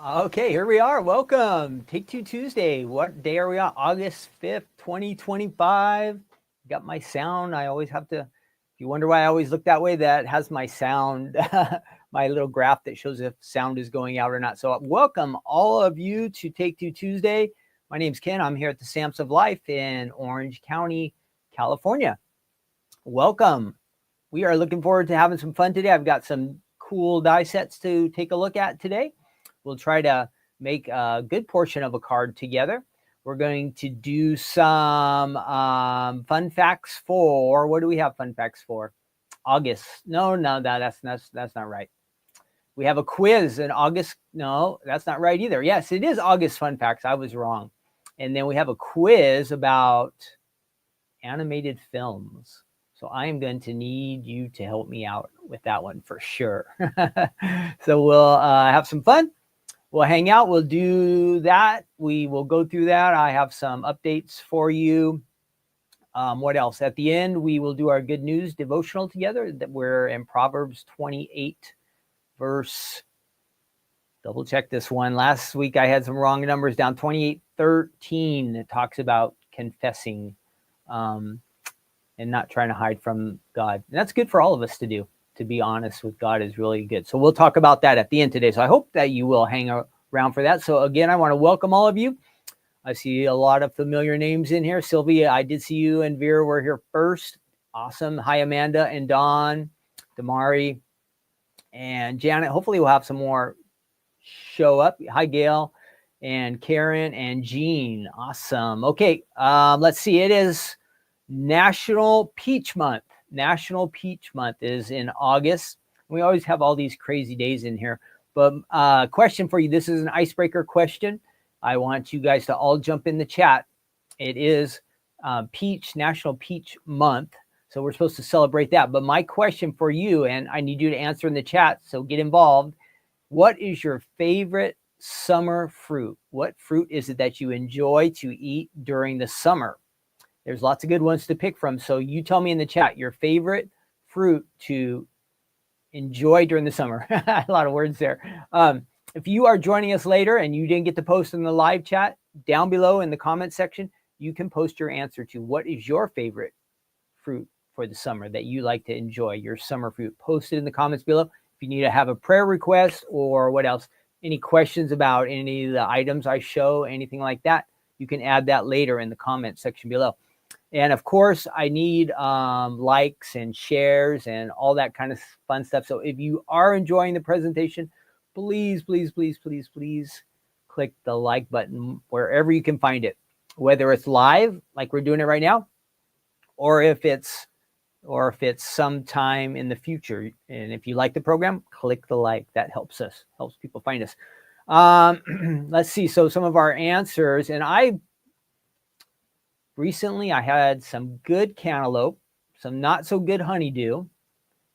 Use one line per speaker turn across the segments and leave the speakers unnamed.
Okay, here we are. Welcome. Take Two Tuesday. What day are we on? August 5th, 2025. Got my sound. I always have to, if you wonder why I always look that way, that has my sound, my little graph that shows if sound is going out or not. So welcome all of you to Take Two Tuesday. My name's Ken. I'm here at the Stamps of Life in Orange County, California. Welcome. We are looking forward to having some fun today. I've got some cool die sets to take a look at today. We'll try to make a good portion of a card together. We're going to do some fun facts for, what do we have fun facts for? August. No, that's not right. We have a quiz in August. No, that's not right either. Yes, it is August fun facts. I was wrong. And then we have a quiz about animated films. So I am going to need you to help me out with that one for sure. So we'll have some fun. We'll hang out. We'll do that. We will go through that. I have some updates for you. What else? At the end, we will do our good news devotional together. That we're in Proverbs 28, verse. Double check this one. Last week I had some wrong numbers down. 28:13. It talks about confessing and not trying to hide from God. And that's good for all of us to do. To be honest with God is really good. So we'll talk about that at the end today. So I hope that you will hang around for that. So again, I want to welcome all of you. I see a lot of familiar names in here. Sylvia, I did see you, and Vera were here first. Awesome. Hi, Amanda and Dawn, Damari, and Janet. Hopefully we'll have some more show up. Hi, Gail and Karen and Jean. Awesome. Okay, let's see. It is National Peach Month. National Peach Month is in August. We always have all these crazy days in here. But question for you. This is an icebreaker question. I want you guys to all jump in the chat. It is National Peach Month. So we're supposed to celebrate that. But my question for you, and I need you to answer in the chat, so get involved. What is your favorite summer fruit? What fruit is it that you enjoy to eat during the summer? There's lots of good ones to pick from. So you tell me in the chat your favorite fruit to enjoy during the summer. A lot of words there. If you are joining us later and you didn't get to post in the live chat, down below in the comment section, you can post your answer to what is your favorite fruit for the summer that you like to enjoy, your summer fruit. Post it in the comments below. If you need to have a prayer request or what else, any questions about any of the items I show, anything like that, you can add that later in the comment section below. And of course, I need likes and shares and all that kind of fun stuff. So if you are enjoying the presentation, please, please, please, please, please click the like button wherever you can find it, whether it's live, like we're doing it right now, or if it's sometime in the future. And if you like the program, click the like. That helps us, helps people find us. Let's see. So some of our answers, and recently I had some good cantaloupe, some not so good honeydew,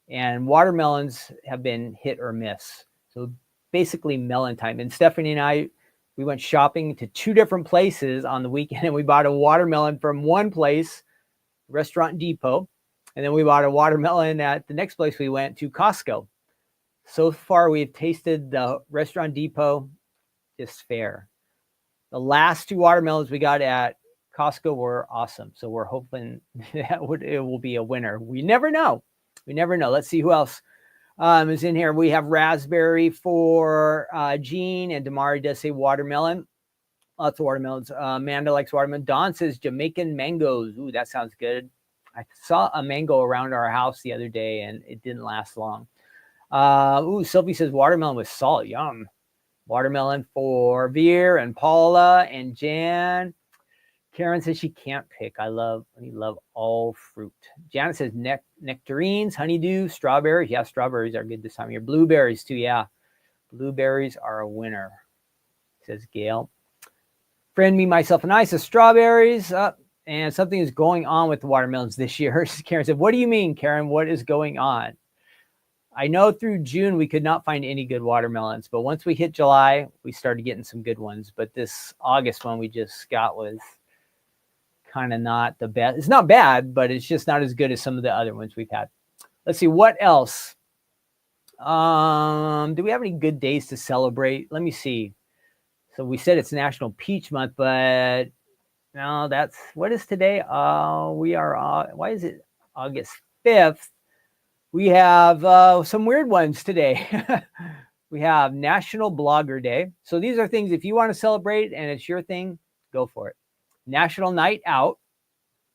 and watermelons have been hit or miss. So basically melon time. And Stephanie and I, we went shopping to two different places on the weekend, and we bought a watermelon from one place, Restaurant Depot, and then we bought a watermelon at the next place we went to, Costco. So far, we've tasted the Restaurant Depot, just fair. The last two watermelons we got at Costco were awesome. So we're hoping that it will be a winner. We never know. We never know. Let's see who else is in here. We have raspberry for Jean, and Damari does say watermelon. Lots of watermelons. Amanda likes watermelon. Dawn says Jamaican mangoes. Ooh, that sounds good. I saw a mango around our house the other day, and it didn't last long. Sylvie says watermelon with salt. Yum. Watermelon for Veer and Paula and Jan. Karen says she can't pick. We love all fruit. Janet says nectarines, honeydew, strawberries. Yeah, strawberries are good this time of year. Blueberries too, yeah. Blueberries are a winner, says Gail. Friend, me, myself, and I says strawberries. And something is going on with the watermelons this year. Karen said, what do you mean, Karen? What is going on? I know through June we could not find any good watermelons, but once we hit July, we started getting some good ones. But this August one we just got was kind of not the best. It's not bad, but it's just not as good as some of the other ones we've had. Let's see what else. Do we have any good days to celebrate? Let me see. So we said it's National Peach Month, but no, what is today? Why is it August 5th? We have some weird ones today. We have National Blogger Day. So these are things, if you want to celebrate and it's your thing, go for it. National Night Out.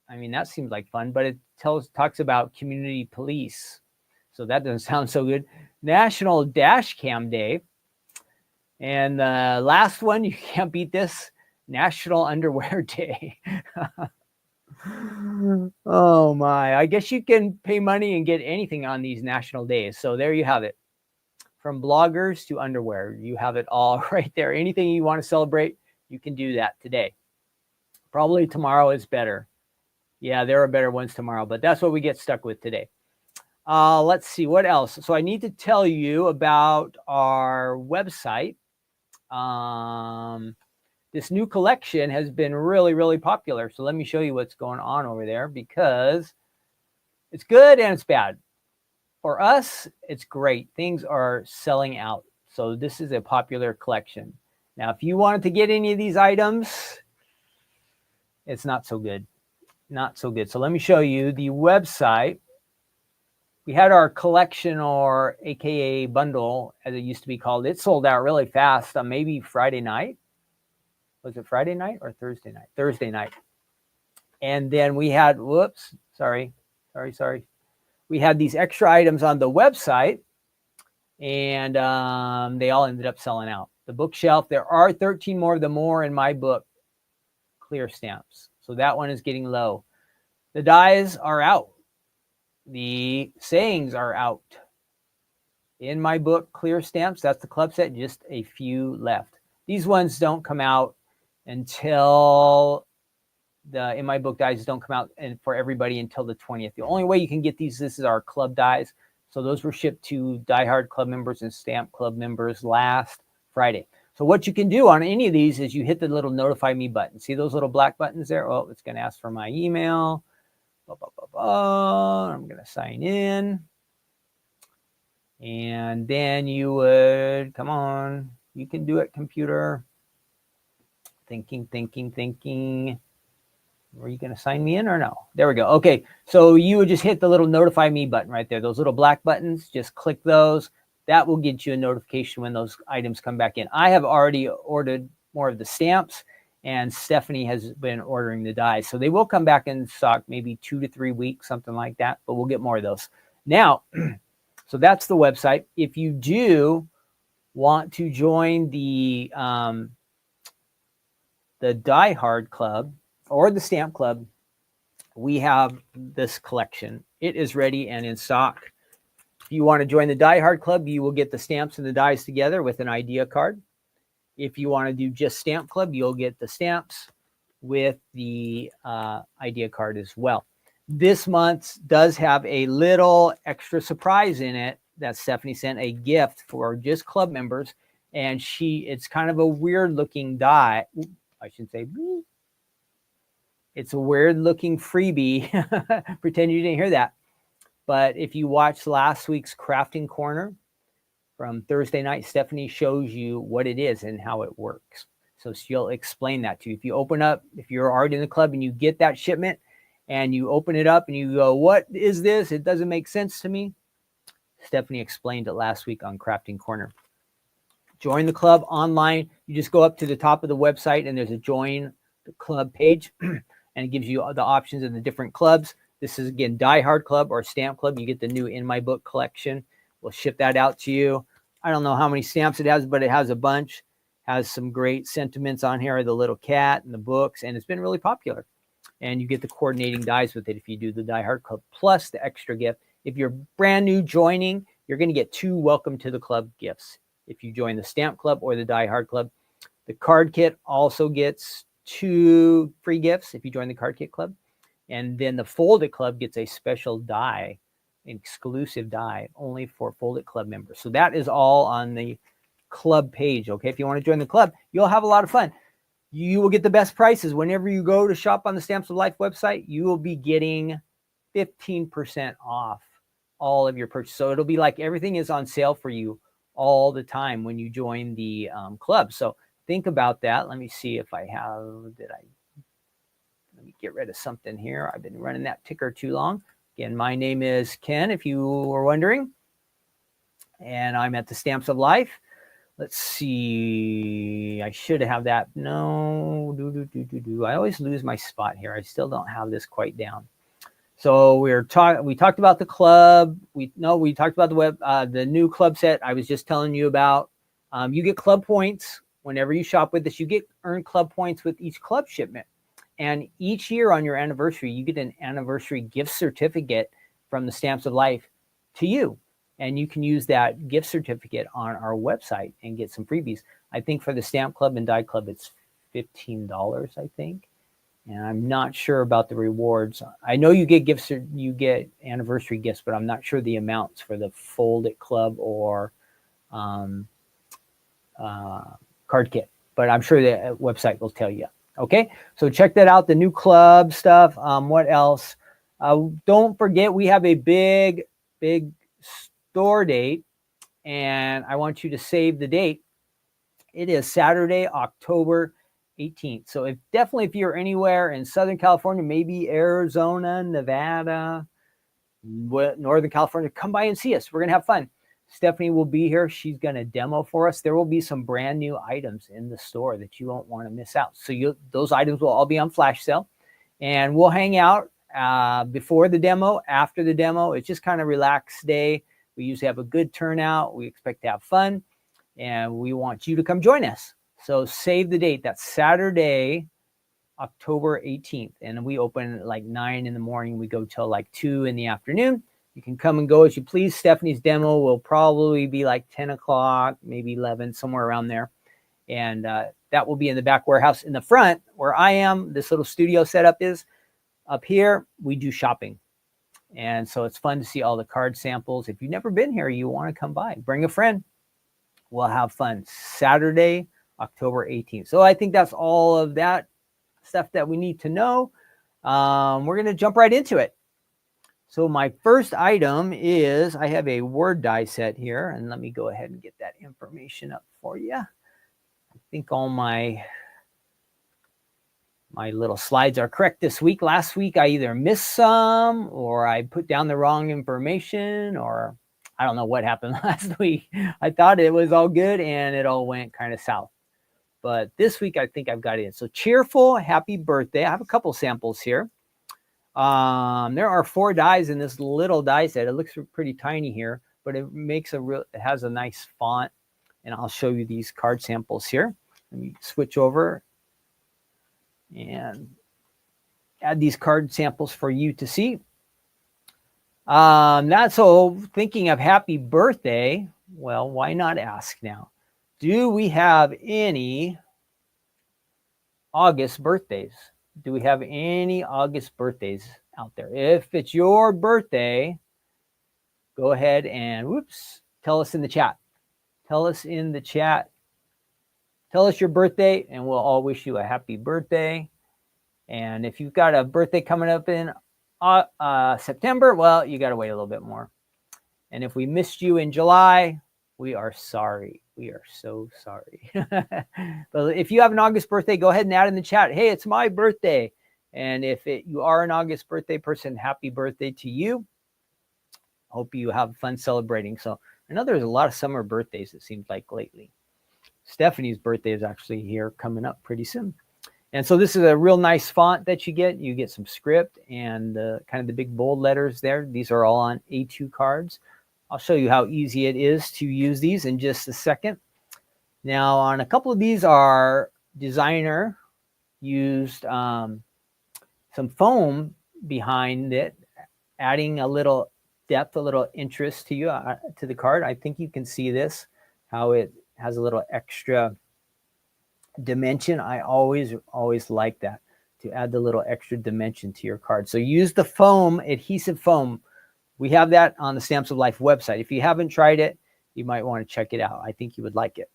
I mean, that seems like fun, but it talks about community police. So that doesn't sound so good. National Dash Cam Day. And the last one, you can't beat this, National Underwear Day. Oh my, I guess you can pay money and get anything on these national days. So there you have it. From bloggers to underwear, you have it all right there. Anything you want to celebrate, you can do that today. Probably tomorrow is better. Yeah, there are better ones tomorrow, but that's what we get stuck with today. Let's see, what else? So I need to tell you about our website. This new collection has been really, really popular. So let me show you what's going on over there, because it's good and it's bad. For us, it's great. Things are selling out. So this is a popular collection. Now, if you wanted to get any of these items, it's not so good. Not so good. So let me show you the website. We had our collection, or AKA bundle, as it used to be called. It sold out really fast on maybe Friday night. Was it Friday night or Thursday night? Thursday night. And then we had, sorry. We had these extra items on the website, and they all ended up selling out. The bookshelf, there are 13 more of the More in My Book clear stamps. So that one is getting low. The dies are out. The sayings are out. In My Book clear stamps, that's the club set, just a few left. These ones don't come out until the In My Book dies don't come out and for everybody until the 20th. The only way you can get these, this is our club dies. So those were shipped to diehard club members and stamp club members last Friday. So what you can do on any of these is you hit the little notify me button. See those little black buttons there? Oh, it's going to ask for my email. I'm going to sign in. And then you would, come on, you can do it, computer. Thinking. Are you going to sign me in or no? There we go. Okay, so you would just hit the little notify me button right there. Those little black buttons, just click those. That will get you a notification when those items come back in. I have already ordered more of the stamps, and Stephanie has been ordering the dies. So they will come back in stock maybe 2 to 3 weeks, something like that, but we'll get more of those. Now, so that's the website. If you do want to join the Die Hard Club or the Stamp Club, we have this collection. It is ready and in stock. If you want to join the Die Hard Club, you will get the stamps and the dies together with an idea card. If you want to do just Stamp Club, you'll get the stamps with the idea card as well. This month does have a little extra surprise in it that Stephanie sent, a gift for just club members. And it's kind of a weird looking die. I should say, it's a weird looking freebie. Pretend you didn't hear that. But if you watched last week's Crafting Corner from Thursday night, Stephanie shows you what it is and how it works. So she'll explain that to you. If you open up, if you're already in the club and you get that shipment and you open it up and you go, what is this? It doesn't make sense to me. Stephanie explained it last week on Crafting Corner. Join the club online. You just go up to the top of the website and there's a join the club page and it gives you the options of the different clubs. This is, again, Die Hard Club or Stamp Club. You get the new In My Book collection. We'll ship that out to you. I don't know how many stamps it has, but it has a bunch. Has some great sentiments on here, the little cat and the books, and it's been really popular. And you get the coordinating dies with it if you do the Die Hard Club, plus the extra gift. If you're brand new joining, you're going to get 2 welcome to the club gifts. If you join the Stamp Club or the Die Hard Club, the card kit also gets 2 free gifts if you join the card kit club. And then the Fold It Club gets a special die, an exclusive die, only for Fold It Club members. So that is all on the club page. Okay, if you want to join the club, you'll have a lot of fun. You will get the best prices. Whenever you go to shop on the Stamps of Life website, you will be getting 15% off all of your purchases. So it'll be like everything is on sale for you all the time when you join the club. So think about that. Let me see if I have, let me get rid of something here. I've been running that ticker too long. Again, my name is Ken, if you were wondering, and I'm at the Stamps of Life. Let's see. I should have that. No. I always lose my spot here. I still don't have this quite down. So we talked about the club. We talked about the new club set I was just telling you about. You get club points whenever you shop with us. You earn club points with each club shipment. And each year on your anniversary, you get an anniversary gift certificate from the Stamps of Life to you. And you can use that gift certificate on our website and get some freebies. I think for the Stamp Club and Die Club, it's $15, I think. And I'm not sure about the rewards. I know you get gifts, you get anniversary gifts, but I'm not sure the amounts for the Fold It Club or card kit. But I'm sure the website will tell you. Okay, so check that out, the new club stuff. What else? Don't forget, we have a big store date, and I want you to save the date. It is Saturday, October 18th. So if you're anywhere in Southern California, maybe Arizona, Nevada, Northern California, come by and see us. We're going to have fun. Stephanie will be here. She's going to demo for us. There will be some brand new items in the store that you won't want to miss out. So those items will all be on flash sale, and we'll hang out before the demo, after the demo. It's just kind of a relaxed day. We usually have a good turnout. We expect to have fun, and we want you to come join us. So save the date. That's Saturday, October 18th. And we open at like 9 in the morning. We go till like 2 in the afternoon. You can come and go as you please. Stephanie's demo will probably be like 10 o'clock, maybe 11, somewhere around there. And that will be in the back warehouse. In the front, where I am, this little studio setup is. Up here, we do shopping. And so it's fun to see all the card samples. If you've never been here, you want to come by. Bring a friend. We'll have fun. Saturday, October 18th. So I think that's all of that stuff that we need to know. We're going to jump right into it. So my first item is, I have a word die set here, and let me go ahead and get that information up for you. I think all my little slides are correct this week. Last week, I either missed some, or I put down the wrong information, or I don't know what happened last week. I thought it was all good, and it all went kind of south. But this week, I think I've got it in. So Cheerful, happy birthday. I have a couple samples here. There are 4 dies in this little die set. It looks pretty tiny here, but it has a nice font. And I'll show you these card samples here. Let me switch over and add these card samples for you to see. That's all. Thinking of happy birthday. Well, why not ask now? Do we have any August birthdays? Do we have any August birthdays out there? If it's your birthday, go ahead and tell us in the chat. Tell us in the chat. Tell us your birthday, and we'll all wish you a happy birthday. And if you've got a birthday coming up in September, well, you got to wait a little bit more. And if we missed you in July, we are sorry. We are so sorry. But if you have an August birthday, go ahead and add in the chat. Hey, it's my birthday. And if you are an August birthday person, happy birthday to you. Hope you have fun celebrating. So I know there's a lot of summer birthdays, it seems like lately. Stephanie's birthday is actually here coming up pretty soon. And so this is a real nice font that you get. You get some script and kind of the big bold letters there. These are all on A2 cards. I'll show you how easy it is to use these in just a second. Now, on a couple of these, our designer used some foam behind it, adding a little depth, a little interest to you, to the card. I think you can see this, how it has a little extra dimension. I always like that, to add the little extra dimension to your card. So use the foam, adhesive foam. We have that on the Stamps of Life website. If you haven't tried it, you might want to check it out. I think you would like it.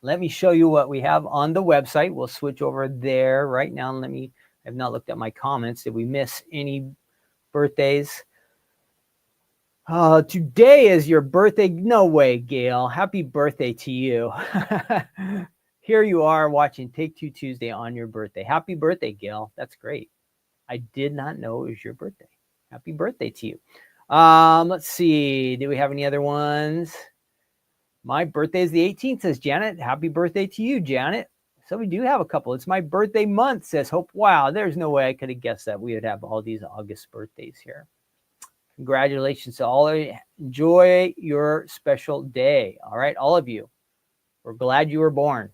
Let me show you what we have on the website. We'll switch over there right now. I've not looked at my comments. Did we miss any birthdays? Today is your birthday. No way, Gail. Happy birthday to you. Here you are watching Take Two Tuesday on your birthday. Happy birthday, Gail. That's great. I did not know it was your birthday. Happy birthday to you. Let's see. Do we have any other ones? My birthday is the 18th, says Janet. Happy birthday to you, Janet. So we do have a couple. It's my birthday month, says Hope. Wow, there's no way I could have guessed that we would have all these August birthdays here. Congratulations to all of you. Enjoy your special day. All right, all of you. We're glad you were born.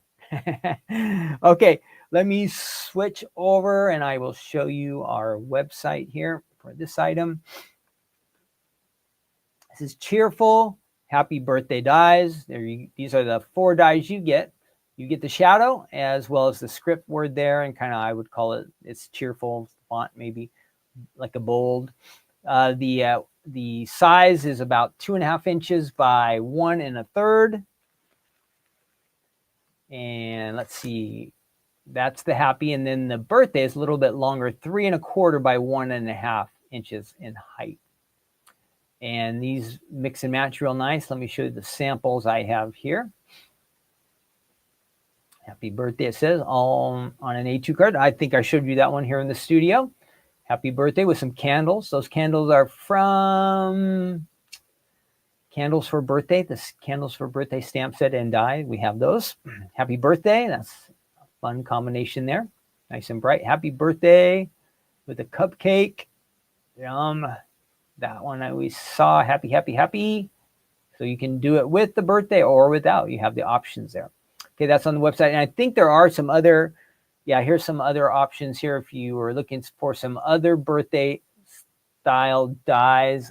Okay, let me switch over and I will show you our website here for this item. This is Cheerful. Happy birthday dies. These are the 4 dies you get. You get the shadow as well as the script word there, and kind of I would call it's Cheerful font, maybe like a bold. The size is about 2.5 inches by 1 1/3. And let's see, that's the happy. And then the birthday is a little bit longer, 3 1/4 by 1 1/2 inches in height. And these mix and match real nice. Let me show you the samples I have here. Happy birthday, it says, all on an A2 card. I think I showed you that one here in the studio. Happy birthday with some candles. Those candles are from Candles for Birthday, the Candles for Birthday stamp set and die. We have those. Happy birthday. That's a fun combination there. Nice and bright. Happy birthday with a cupcake. Yum. That one we saw. Happy, happy, happy. So you can do it with the birthday or without. You have the options there. Okay, that's on the website. And I think there are some other, here's some other options here if you were looking for some other birthday style dies,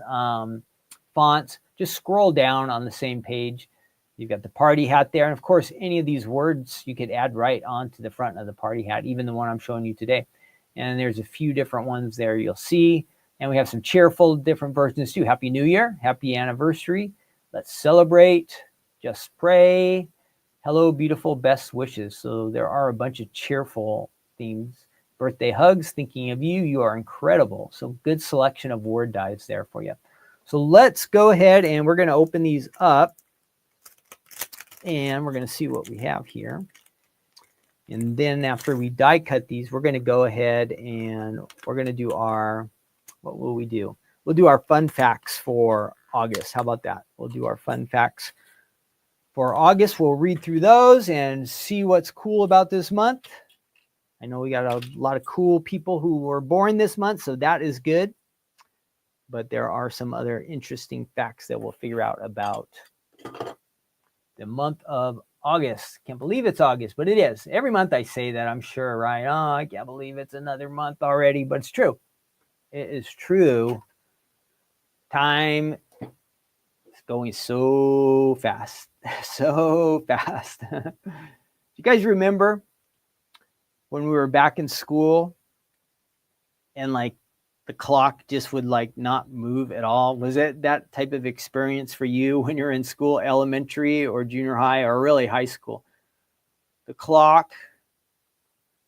fonts. Just scroll down on the same page. You've got the party hat there. And of course, any of these words you could add right onto the front of the party hat, even the one I'm showing you today. And there's a few different ones there you'll see. And we have some cheerful different versions too. Happy New Year, happy anniversary. Let's celebrate, just pray. Hello, beautiful, best wishes. So there are a bunch of cheerful themes. Birthday hugs, thinking of you. You are incredible. So good selection of word dies there for you. So let's go ahead and we're going to open these up. And we're going to see what we have here. And then after we die cut these, we're going to go ahead and we're going to do our, what will we do? We'll do our fun facts for August. How about that? We'll do our fun facts for August. We'll read through those and see what's cool about this month. I know we got a lot of cool people who were born this month, so that is good. But there are some other interesting facts that we'll figure out about the month of August. Can't believe it's August, but it is. Every month I say that, I'm sure, right? Oh, I can't believe it's another month already, but it's true. It is true. Time is going so fast. So fast. You guys remember when we were back in school and like the clock just would like not move at all? Was it that type of experience for you when you're in school, elementary or junior high or really high school? The clock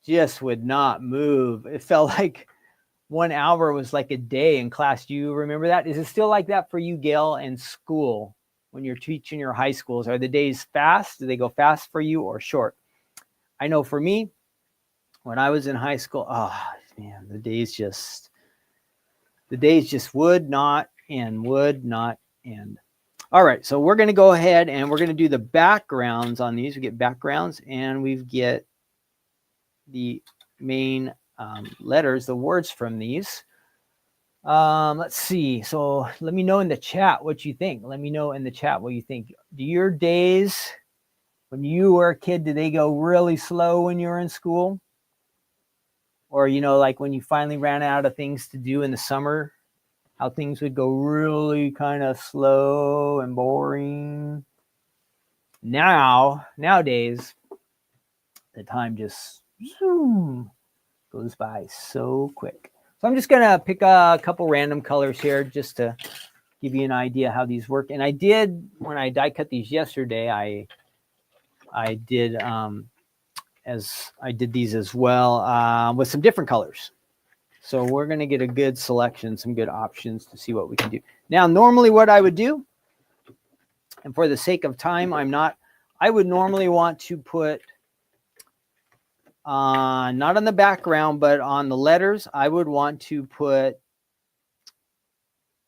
just would not move. It felt like 1 hour was like a day in class. Do you remember that? Is it still like that for you, Gail, in school? When you're teaching your high schools, are the days fast? Do they go fast for you or short? I know for me, when I was in high school, oh man, the days just would not end. All right, so we're going to go ahead and we're going to do the backgrounds on these. We get backgrounds and we get the main letters, the words from these. Let's see. So let me know in the chat what you think. Let me know in the chat what you think. Do your days when you were a kid, did they go really slow when you were in school? Or, you know, like when you finally ran out of things to do in the summer, how things would go really kind of slow and boring. Nowadays, the time just goes by so quick. So I'm just going to pick a couple random colors here just to give you an idea how these work. And I did, when I die cut these yesterday, I did these as well with some different colors. So we're going to get a good selection, some good options to see what we can do. Now, normally what I would do, and for the sake of time, I would normally want to put, not on the background, but on the letters, I would want to put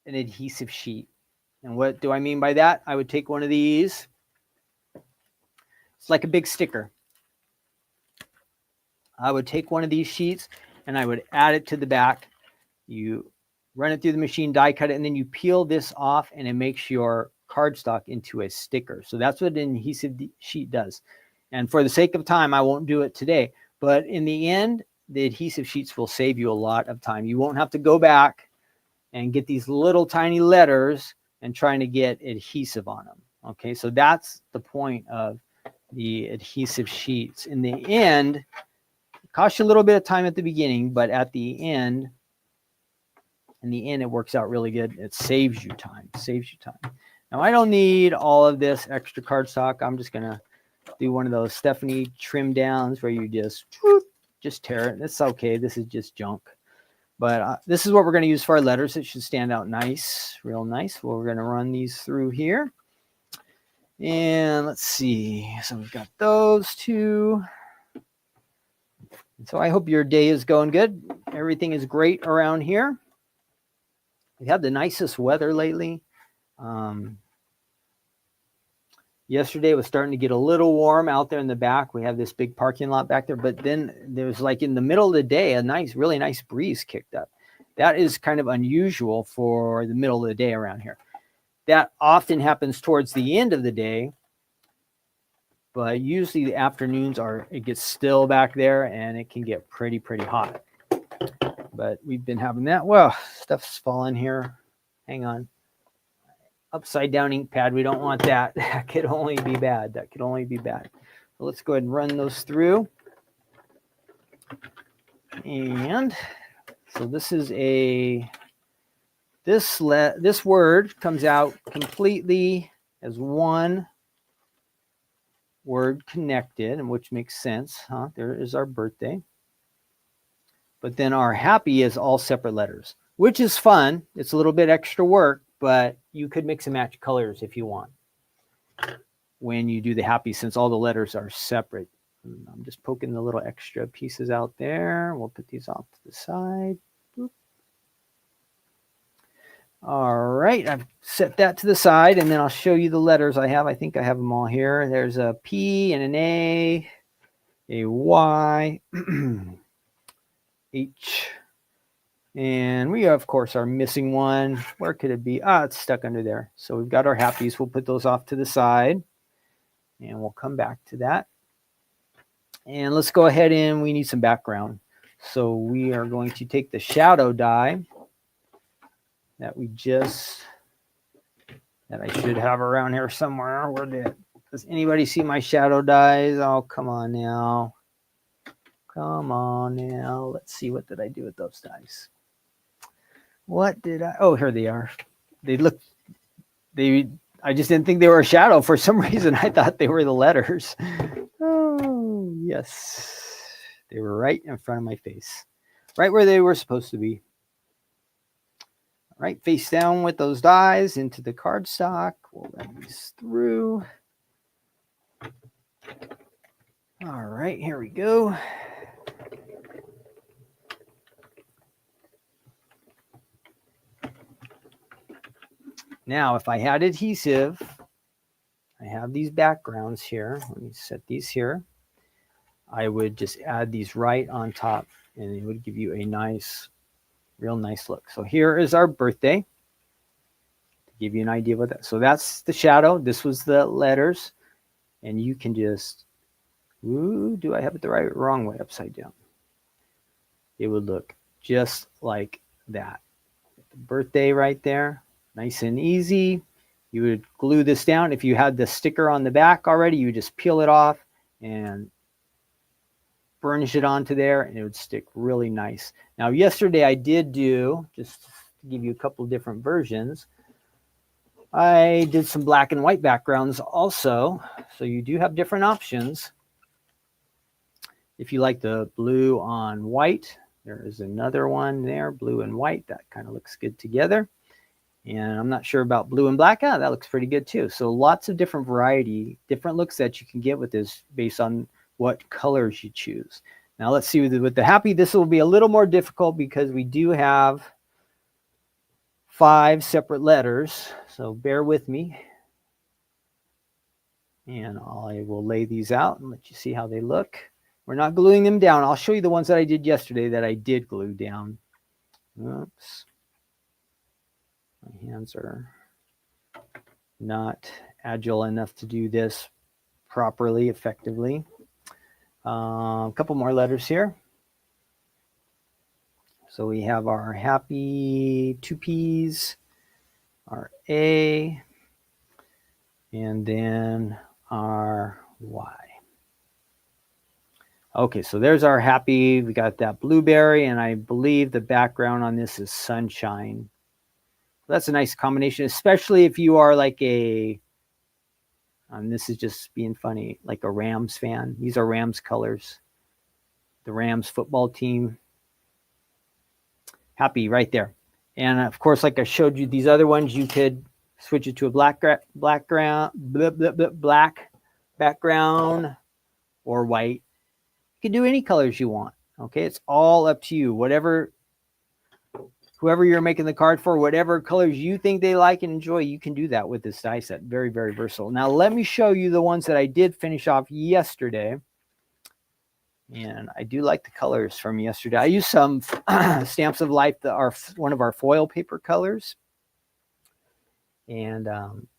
an adhesive sheet. And what do I mean by that? I would take one of these. It's like a big sticker. I would take one of these sheets and I would add it to the back. You run it through the machine, die cut it, and then you peel this off and it makes your cardstock into a sticker. So that's what an adhesive sheet does. And for the sake of time, I won't do it today. But in the end, the adhesive sheets will save you a lot of time. You won't have to go back and get these little tiny letters and trying to get adhesive on them. Okay, so that's the point of the adhesive sheets. In the end, it costs you a little bit of time at the beginning, but at the end, in the end, it works out really good. It saves you time. Now, I don't need all of this extra cardstock. I'm just gonna do one of those Stephanie trim downs where you just tear it. It's okay. This is just junk. But this is what we're going to use for our letters. It should stand out nice, real nice. Well, we're going to run these through here. And let's see. So we've got those two. So I hope your day is going good. Everything is great around here. We had the nicest weather lately. Yesterday it was starting to get a little warm out there in the back. We have this big parking lot back there, but then there's like in the middle of the day, a nice, really nice breeze kicked up. That is kind of unusual for the middle of the day around here. That often happens towards the end of the day, but usually the afternoons it gets still back there and it can get pretty hot. But we've been having that. Well, stuff's falling here. Hang on. Upside down ink pad. We don't want that. That could only be bad. So let's go ahead and run those through. And so this is this word comes out completely as one word connected, and which makes sense, huh? There is our birthday. But then our happy is all separate letters, which is fun. It's a little bit extra work, but you could mix and match colors if you want when you do the happy, since all the letters are separate. I'm just poking the little extra pieces out there. We'll put these off to the side. Boop. All right, I've set that to the side, and then I'll show you the letters I have. I think I have them all here. There's a P and an A Y, H, and we, of course, are missing one. Where could it be? It's stuck under there. So we've got our happies. We'll put those off to the side, and we'll come back to that. And let's go ahead and we need some background. So we are going to take the shadow die that I should have around here somewhere. Does anybody see my shadow dies? Oh, come on now. Let's see, what did I do with those dies? Oh, here they are. I just didn't think they were a shadow. For some reason, I thought they were the letters. Oh, yes. They were right in front of my face. Right where they were supposed to be. All right, face down with those dies into the cardstock. We'll run these through. All right, here we go. Now, if I had adhesive, I have these backgrounds here. Let me set these here. I would just add these right on top, and it would give you a nice, real nice look. So here is our birthday, to give you an idea of what that. So that's the shadow. This was the letters, and you can just, do I have it the wrong way, upside down? It would look just like that. The birthday right there. Nice and easy. You would glue this down. If you had the sticker on the back already, you would just peel it off and burnish it onto there, and it would stick really nice. Now, yesterday I did do, just to give you a couple of different versions, I did some black and white backgrounds also. So you do have different options. If you like the blue on white, There is another one there, blue and white. That kind of looks good together. And I'm not sure about blue and black. Ah, that looks pretty good too. So lots of different variety, different looks that you can get with this based on what colors you choose. Now let's see with the happy, this will be a little more difficult because we do have 5 separate letters. So bear with me. And I will lay these out and let you see how they look. We're not gluing them down. I'll show you the ones that I did yesterday that I did glue down. Oops. My hands are not agile enough to do this properly, effectively. A couple more letters here. So we have our happy 2 P's, our A, and then our Y. Okay, so there's our happy. We got that blueberry, and I believe the background on this is sunshine. That's a nice combination, especially if you are like and this is just being funny, like a Rams fan. These are Rams colors. The Rams football team. Happy right there. And of course, like I showed you, these other ones, you could switch it to a black background or white. You can do any colors you want. Okay, it's all up to you. Whoever you're making the card for, whatever colors you think they like and enjoy, you can do that with this die set. Very, very versatile. Now, let me show you the ones that I did finish off yesterday. And I do like the colors from yesterday. I used some Stamps of Life that are one of our foil paper colors. And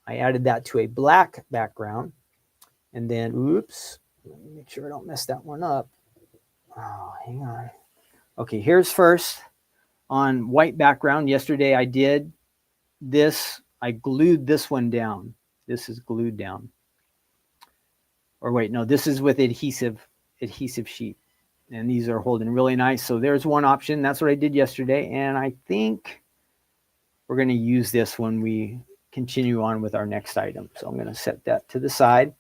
I added that to a black background. And then, oops, let me make sure I don't mess that one up. Oh, hang on. Okay, here's first. On white background, yesterday I did this. I glued this one down. This is glued down. Or wait, no, this is with adhesive sheet. And these are holding really nice. So there's one option. That's what I did yesterday. And I think we're going to use this when we continue on with our next item. So I'm going to set that to the side.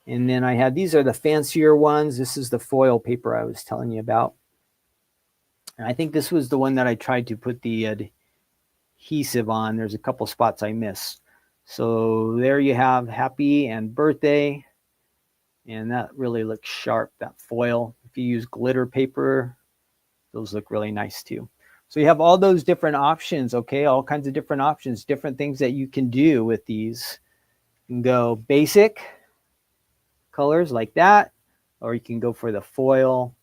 And then I had, these are the fancier ones. This is the foil paper I was telling you about. And I think this was the one that I tried to put the adhesive on. There's a couple spots I missed. So there you have happy and birthday. And that really looks sharp, that foil. If you use glitter paper, those look really nice too. So you have all those different options, okay? All kinds of different options, different things that you can do with these. You can go basic colors like that, or you can go for the foil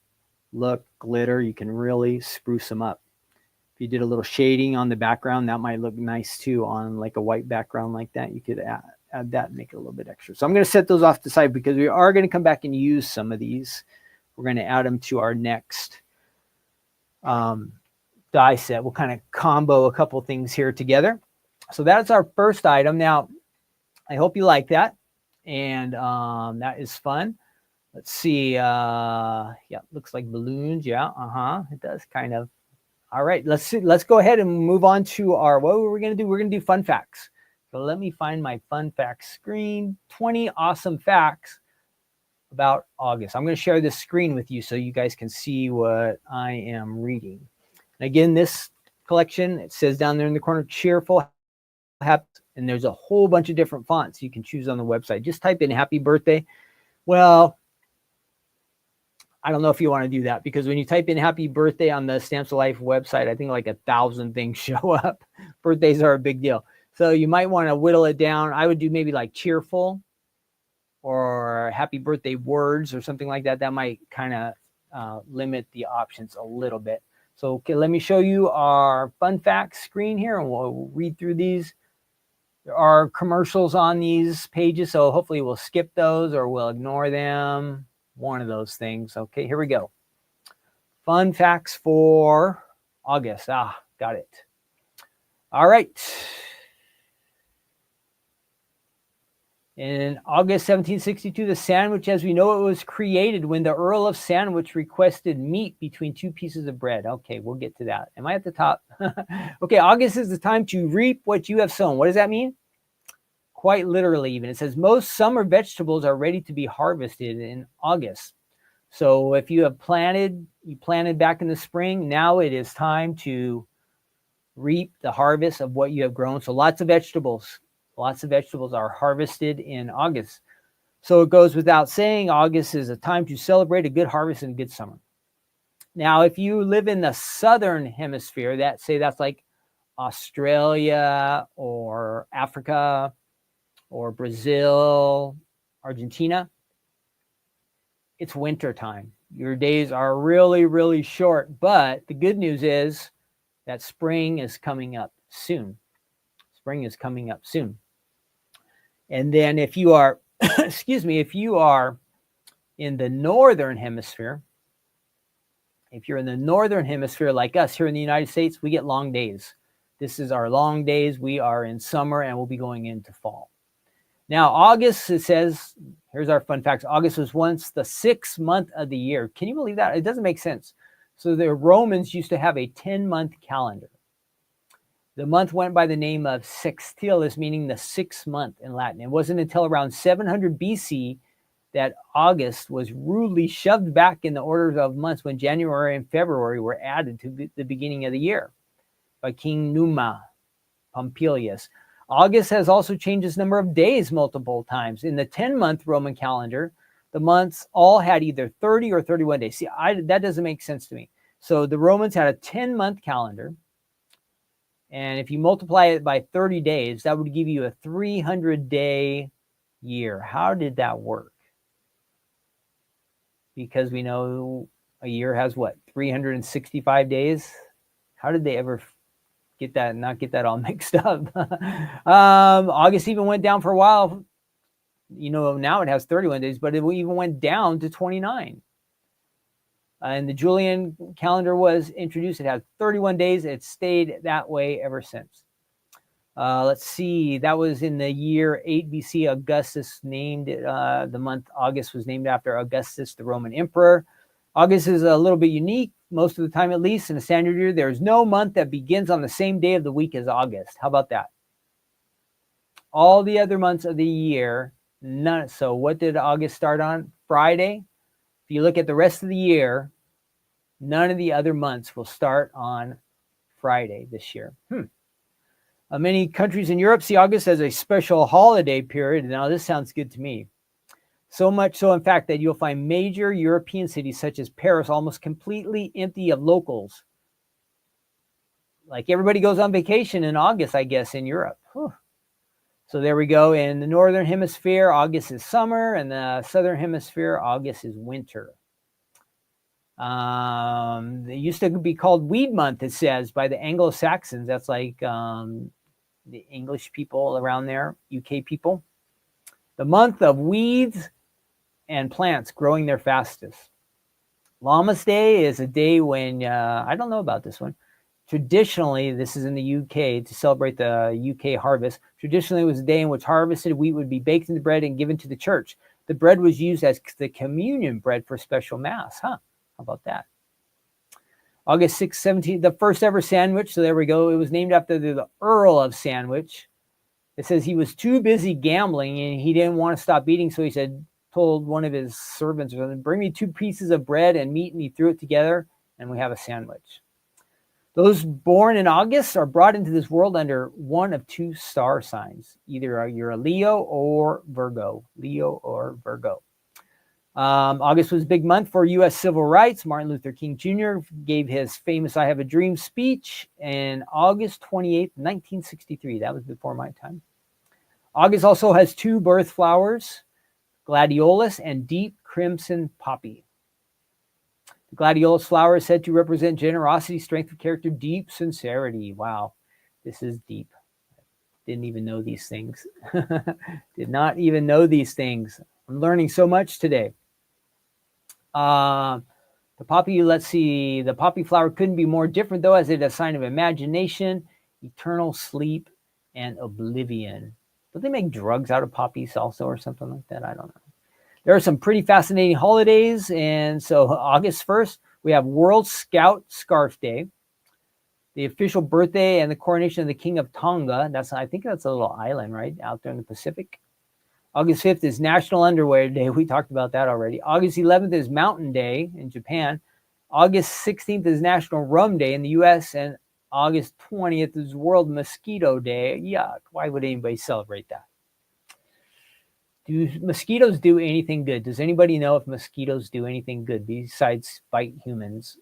look, glitter. You can really spruce them up. If you did a little shading on the background, that might look nice too on like a white background like that. You could add that and make it a little bit extra. So I'm going to set those off to the side because we are going to come back and use some of these. We're going to add them to our next die set. We'll kind of combo a couple things here together. So that's our first item. Now, I hope you like that. And that is fun. Let's see. Yeah, looks like balloons. Yeah, it does kind of. All right, let's go ahead and move on to our, what we're going to do. We're going to do fun facts. So let me find my fun facts screen. 20 awesome facts about August. I'm going to share this screen with you so you guys can see what I am reading. And again, this collection, it says down there in the corner, Cheerful, Happy, and there's a whole bunch of different fonts you can choose on the website. Just type in happy birthday. Well, I don't know if you want to do that because when you type in happy birthday on the Stamps of Life website, I think like 1,000 things show up. Birthdays are a big deal. So you might want to whittle it down. I would do maybe like cheerful or happy birthday words or something like that. That might kind of limit the options a little bit. So okay, let me show you our fun facts screen here and we'll read through these. There are commercials on these pages, so hopefully we'll skip those or we'll ignore them. One of those things. Okay, here we go. Fun facts for August. Got it. All right. In August 1762, the sandwich as we know it was created when the Earl of Sandwich requested meat between 2 pieces of bread. Okay, we'll get to that. Am I at the top? Okay, August is the time to reap what you have sown. What does that mean? Quite literally even. It says most summer vegetables are ready to be harvested in August. So if you planted back in the spring, now it is time to reap the harvest of what you have grown. So lots of vegetables are harvested in August. So it goes without saying, August is a time to celebrate a good harvest and a good summer. Now, if you live in the southern hemisphere, that's like Australia or Africa or Brazil, Argentina, it's winter time. Your days are really, really short. But the good news is that spring is coming up soon. And then if you are, if you are in the northern hemisphere, if you're in the northern hemisphere like us here in the United States, we get long days. This is our long days. We are in summer and we'll be going into fall. Now, August, it says, here's our fun facts. August was once the 6th month of the year. Can you believe that? It doesn't make sense. So the Romans used to have a 10-month calendar. The month went by the name of Sextilis, meaning the 6th month in Latin. It wasn't until around 700 BC that August was rudely shoved back in the order of months when January and February were added to the beginning of the year by King Numa Pompilius. August has also changed its number of days multiple times. In the 10-month Roman calendar, the months all had either 30 or 31 days. See, that doesn't make sense to me. So the Romans had a 10-month calendar, and if you multiply it by 30 days, that would give you a 300-day year. How did that work? Because we know a year has what? 365 days? How did they ever not get that all mixed up? August even went down for a while. Now it has 31 days, but it even went down to 29. And the Julian calendar was introduced. It had 31 days. It stayed that way ever since. Let's see. That was in the year 8 BC. Augustus named it. The month August was named after Augustus, the Roman emperor. August is a little bit unique. Most of the time, at least in a standard year, there's no month that begins on the same day of the week as August. How about that? All the other months of the year, none. So what did August start on? Friday. If you look at the rest of the year, none of the other months will start on Friday this year. Many countries in Europe see August as a special holiday period. Now, this sounds good to me. So much so, in fact, that you'll find major European cities such as Paris almost completely empty of locals. Like everybody goes on vacation in August, I guess, in Europe. So there we go. In the northern hemisphere, August is summer, and the southern hemisphere, August is winter. It used to be called Weed Month, it says, by the Anglo-Saxons. That's like the English people around there, UK people. The month of weeds and plants growing their fastest. Lammas Day is a day when, I don't know about this one. Traditionally, this is in the UK to celebrate the UK harvest. Traditionally, it was a day in which harvested wheat would be baked into bread and given to the church. The bread was used as the communion bread for special mass. How about that? August 6, 17, the first ever sandwich. So there we go. It was named after the Earl of Sandwich. It says he was too busy gambling and he didn't want to stop eating. So he told one of his servants, bring me 2 pieces of bread and meat, and he threw it together and we have a sandwich. Those born in August are brought into this world under one of 2 star signs. Either you're a Leo or Virgo. August was a big month for U.S. civil rights. Martin Luther King Jr. gave his famous I Have a Dream speech in August 28, 1963. That was before my time. August also has 2 birth flowers, gladiolus and deep crimson poppy. The gladiolus flower is said to represent generosity, strength of character, deep sincerity. Wow, this is deep. Didn't even know these things. Did not even know these things. I'm learning so much today. The poppy, let's see. The poppy flower couldn't be more different, though, as it is a sign of imagination, eternal sleep, and oblivion. Do they make drugs out of poppies also or something like that? I don't know. There are some pretty fascinating holidays. And so August 1st, we have World Scout Scarf Day, the official birthday and the coronation of the King of Tonga. I think that's a little island, right, out there in the Pacific. August 5th is National Underwear Day. We talked about that already. August 11th is Mountain Day in Japan. August 16th is National Rum Day in the U.S. And August 20th is World Mosquito Day. Yuck. Why would anybody celebrate that? Do mosquitoes do anything good? Does anybody know if mosquitoes do anything good besides bite humans?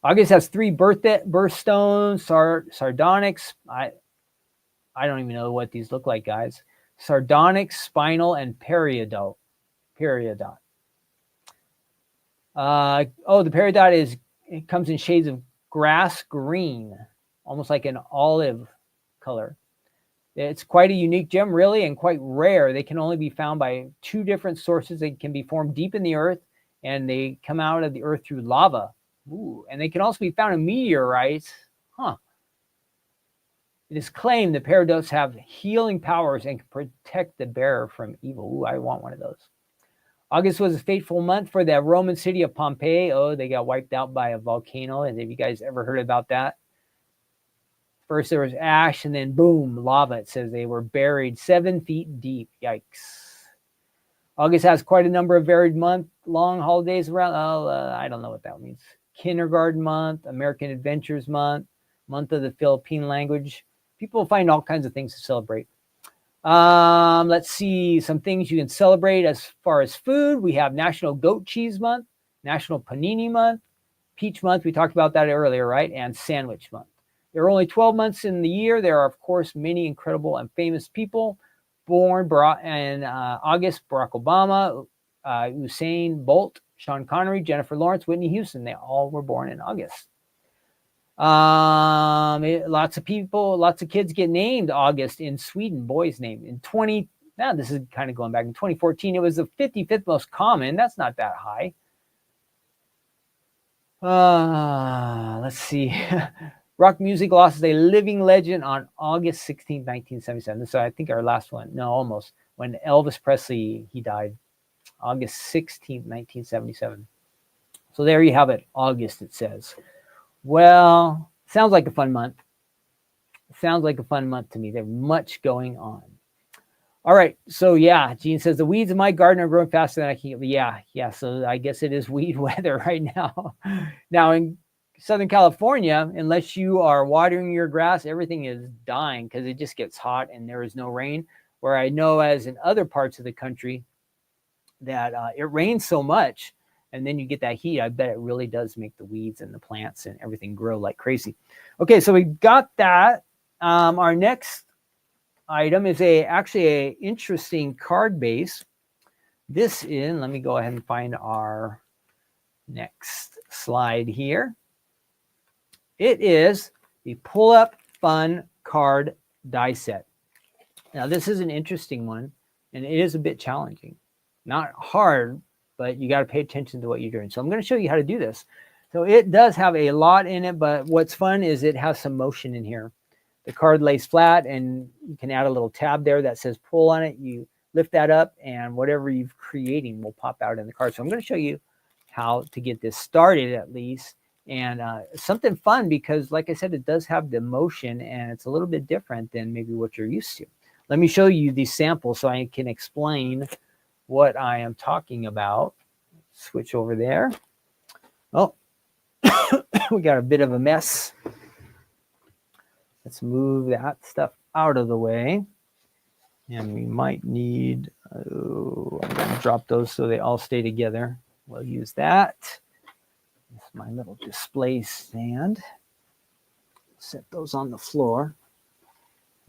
August has 3 birthstones, sardonyx. I don't even know what these look like, guys. Sardonyx, spinal, and peridot. The peridot it comes in shades of grass green, almost like an olive color. It's quite a unique gem, really, and quite rare. They can only be found by 2 different sources. They can be formed deep in the earth, and they come out of the earth through lava. Ooh, and they can also be found in meteorites. It is claimed the peridots have healing powers and can protect the bearer from evil. Ooh, I want one of those. August was a fateful month for the Roman city of Pompeii. Oh, they got wiped out by a volcano. Have you guys ever heard about that? First there was ash, and then boom, lava. It says they were buried 7 feet deep. Yikes. August has quite a number of varied month-long holidays around. I don't know what that means. Kindergarten month, American Adventures month, month of the Philippine language. People find all kinds of things to celebrate. Let's see some things you can celebrate as far as food. We have National Goat Cheese Month, National Panini Month, Peach Month. We talked about that earlier, right? And Sandwich Month. There are only 12 months in the year. There are, of course, many incredible and famous people born in August. Barack Obama, Usain Bolt, Sean Connery, Jennifer Lawrence, Whitney Houston. They all were born in August. Lots of kids get named August in Sweden, boys named. Now this is kind of going back. In 2014, it was the 55th most common. That's not that high. Let's see. Rock music lost a living legend on August 16, 1977. So I think our last one. No, almost. When Elvis Presley, he died. August 16, 1977. So there you have it. August, it says. Well, sounds like a fun month. Sounds like a fun month to me. There's much going on. All right. So, yeah, Gene says, the weeds in my garden are growing faster than I can. Yeah. So I guess it is weed weather right now. Now, in Southern California, unless you are watering your grass, everything is dying because it just gets hot and there is no rain. Where I know, as in other parts of the country, that it rains so much and then you get that heat. I bet it really does make the weeds and the plants and everything grow like crazy. Okay, so we got that. Our next item is actually a interesting card base. Let me go ahead and find our next slide here. It is the Pull-Up Fun Card Die Set. Now, this is an interesting one, and it is a bit challenging. Not hard, but you got to pay attention to what you're doing. So I'm going to show you how to do this. So it does have a lot in it, but what's fun is it has some motion in here. The card lays flat, and you can add a little tab there that says pull on it. You lift that up, and whatever you're creating will pop out in the card. So I'm going to show you how to get this started at least. And something fun because, like I said, it does have the motion, and it's a little bit different than maybe what you're used to. Let me show you these samples so I can explain what I am talking about. Switch over there. Oh, we got a bit of a mess. Let's move that stuff out of the way. And we might need, I'm going to drop those so they all stay together. We'll use that. This is my little display stand. Set those on the floor.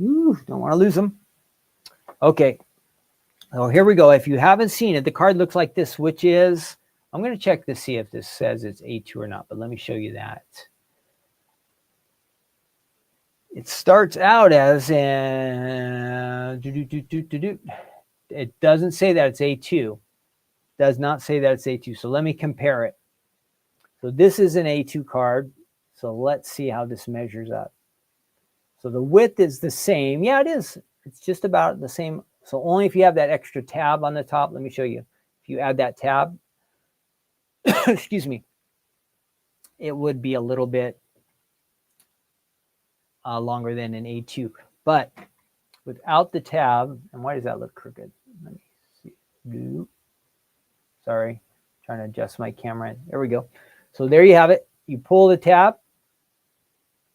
Ooh, don't want to lose them. Okay. So here we go. If you haven't seen it, the card looks like this, which is, I'm going to check to see if this says it's A2 or not, but let me show you that. It starts out as it doesn't say that it's A2. Does not say that it's A2. So let me compare it. So this is an A2 card. So let's see how this measures up. So the width is the same. Yeah, it is. It's just about the same. So only if you have that extra tab on the top. Let me show you. If you add that tab, excuse me, it would be a little bit longer than an A2. But without the tab. And why does that look crooked? Let me see. Sorry, trying to adjust my camera. There we go. So there you have it. You pull the tab,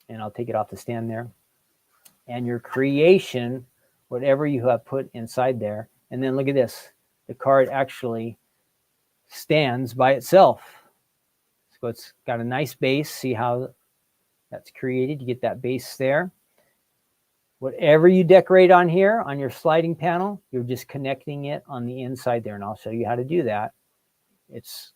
and I'll take it off the stand there. And your creation, whatever you have put inside there. And then look at this. The card actually stands by itself. So it's got a nice base. See how that's created? You get that base there. Whatever you decorate on here, on your sliding panel, you're just connecting it on the inside there. And I'll show you how to do that. It's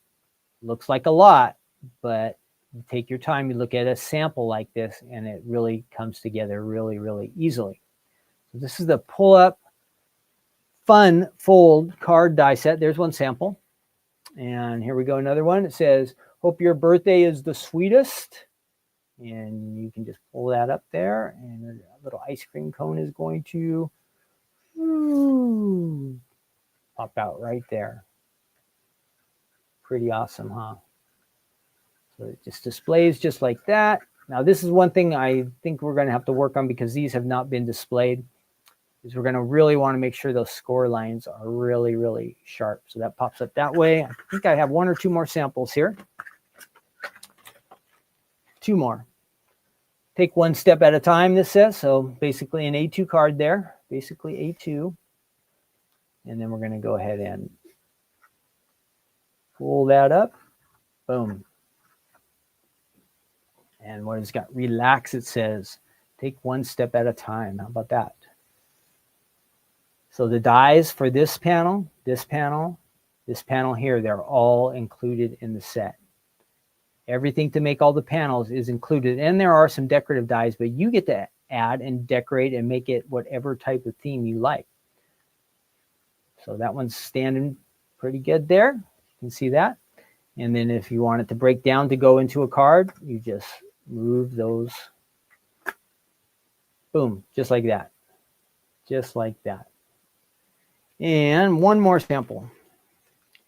looks like a lot, but you take your time, you look at a sample like this, and it really comes together really, really easily. So this is the pull-up fun fold card die set. There's one sample. And here we go, another one. It says, hope your birthday is the sweetest. And you can just pull that up there, and a little ice cream cone is going to pop out right there. Pretty awesome, huh? So it just displays just like that. Now, this is one thing I think we're going to have to work on because these have not been displayed, is we're going to really want to make sure those score lines are really, really sharp. So that pops up that way. I think I have one or two more samples here. Two more. Take one step at a time, this says. So basically an A2 card there, basically A2. And then we're going to go ahead and pull that up. Boom. And what it's got, relax, it says. Take one step at a time. How about that? So the dies for this panel here, they're all included in the set. Everything to make all the panels is included. And there are some decorative dies, but you get to add and decorate and make it whatever type of theme you like. So that one's standing pretty good there. You can see that. And then if you want it to break down to go into a card, you just move those. Boom, just like that. Just like that. And one more sample.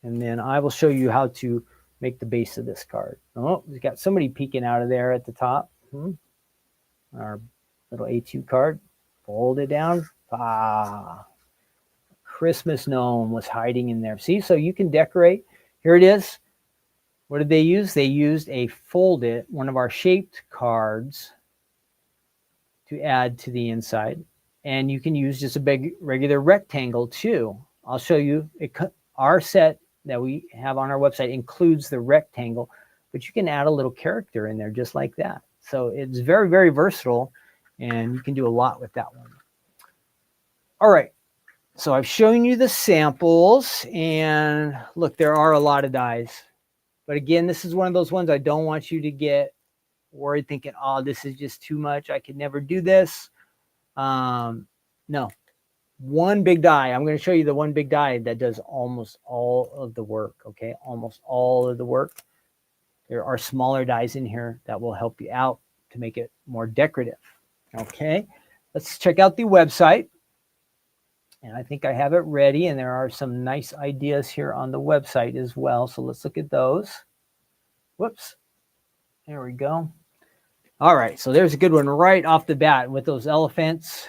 And then I will show you how to make the base of this card. Oh, we've got somebody peeking out of there at the top. Our little A2 card. Fold it down. Christmas gnome was hiding in there. See, so you can decorate. Here it is. What did they use? They used a folded, one of our shaped cards to add to the inside. And you can use just a big regular rectangle too. I'll show you. Our set that we have on our website includes the rectangle, but you can add a little character in there just like that. So it's very, very versatile, and you can do a lot with that one. All right. So I've shown you the samples, and look, there are a lot of dies. But again, this is one of those ones I don't want you to get worried thinking, oh, this is just too much. I could never do this. No. One big die. I'm going to show you the one big die that does almost all of the work, okay? Almost all of the work. There are smaller dies in here that will help you out to make it more decorative, okay? Let's check out the website. And I think I have it ready, and there are some nice ideas here on the website as well. So let's look at those. Whoops. There we go. All right, so there's a good one right off the bat with those elephants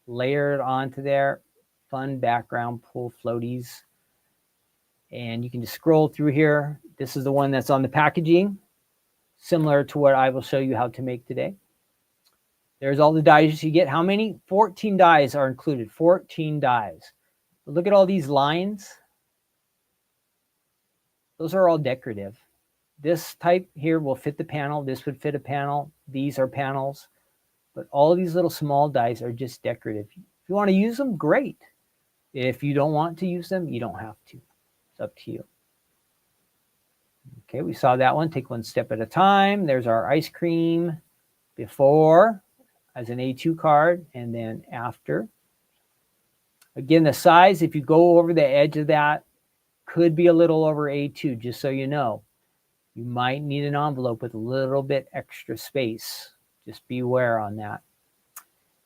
layered onto there. Fun background, pull floaties. And you can just scroll through here. This is the one that's on the packaging, similar to what I will show you how to make today. There's all the dies you get. How many? 14 dies are included. 14 dies. But look at all these lines. Those are all decorative. This type here will fit the panel. This would fit a panel. These are panels. But all of these little small dies are just decorative. If you want to use them, great. If you don't want to use them, you don't have to. It's up to you. Okay, we saw that one. Take one step at a time. There's our ice cream before as an A2 card, and then after. Again, the size, if you go over the edge of that, could be a little over A2, just so you know. You might need an envelope with a little bit extra space. Just beware on that.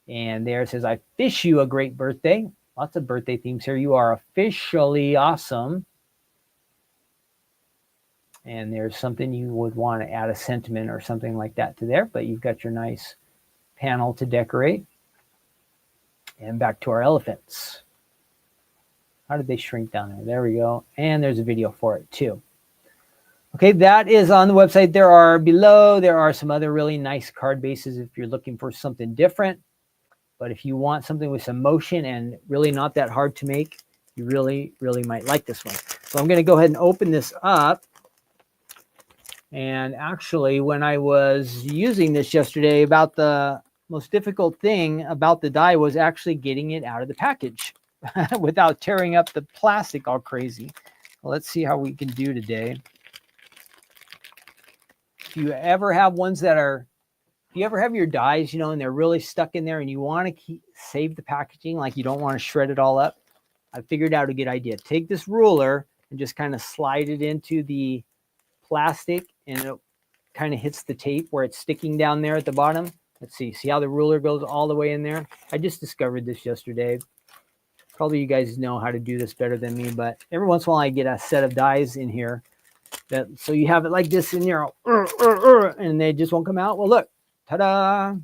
And there it says, I wish you a great birthday. Lots of birthday themes here. You are officially awesome. And there's something you would want to add a sentiment or something like that to there, but you've got your nice panel to decorate. And back to our elephants. How did they shrink down there? There we go. And there's a video for it too. Okay, that is on the website. There are some other really nice card bases if you're looking for something different. But if you want something with some motion and really not that hard to make, you really, really might like this one. So I'm going to go ahead and open this up. And actually, when I was using this yesterday, about the most difficult thing about the die was actually getting it out of the package without tearing up the plastic all crazy. Well, let's see how we can do today. If you ever have ones that are, if you ever have your dies, and they're really stuck in there and you want to save the packaging, like you don't want to shred it all up, I figured out a good idea. Take this ruler and just kind of slide it into the plastic, and it kind of hits the tape where it's sticking down there at the bottom. Let's see how the ruler goes all the way in there. I just discovered this yesterday. Probably you guys know how to do this better than me, but every once in a while I get a set of dies in here. So you have it like this in there, and they just won't come out. Well, look, ta-da!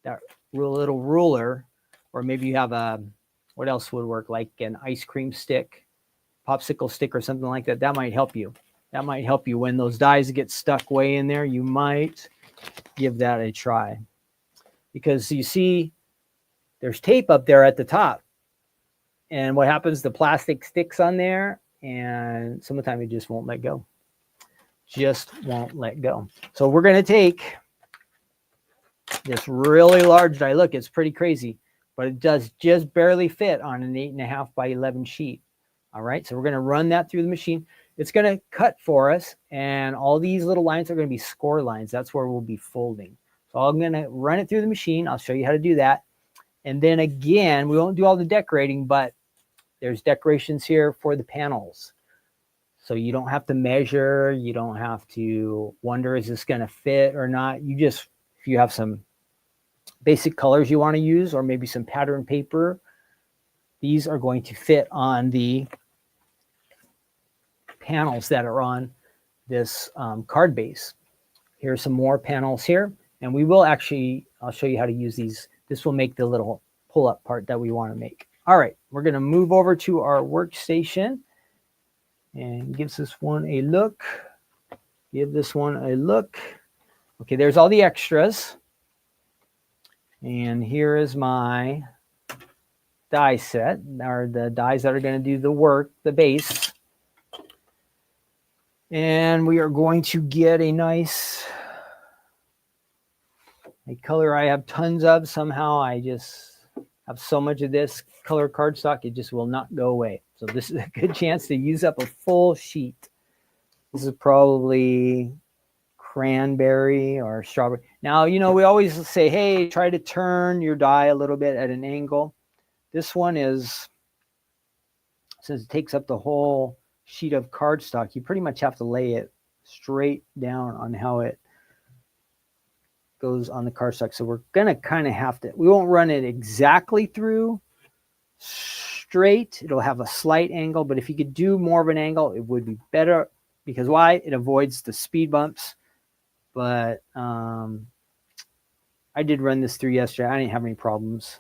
That little ruler, or maybe you have what else would work, like an ice cream stick, popsicle stick or something like that. That might help you. That might help you when those dies get stuck way in there. You might give that a try, because you see there's tape up there at the top, and what happens, the plastic sticks on there, and some of the time it just won't let go. Just won't let go. So we're going to take this really large die. Look, it's pretty crazy, but it does just barely fit on an 8.5 by 11 sheet. All right, so we're going to run that through the machine. It's going to cut for us, and all these little lines are going to be score lines. That's where we'll be folding. So I'm going to run it through the machine. I'll show you how to do that. And then again, we won't do all the decorating, but there's decorations here for the panels. So you don't have to measure. You don't have to wonder, is this going to fit or not? You just, if you have some basic colors you want to use, or maybe some pattern paper, these are going to fit on the panels that are on this card base. Here's some more panels here, and we will actually, I'll show you how to use these. This will make the little pull-up part that we want to make. All right, we're going to move over to our workstation and give this one a look. Give this one a look. Okay, there's all the extras. And here is my die set, or the dies that are going to do the work, the base. And we are going to get a nice color I have tons of. Somehow I just have so much of this color cardstock, it just will not go away. So this is a good chance to use up a full sheet. This is probably cranberry or strawberry. Now, we always say, hey, try to turn your die a little bit at an angle. This one is, since it takes up the whole sheet of cardstock, you pretty much have to lay it straight down on how it goes on the cardstock. So we're going to kind of have to, we won't run it exactly through straight. It'll have a slight angle, but if you could do more of an angle, it would be better, because why? It avoids the speed bumps. But I did run this through yesterday. I didn't have any problems.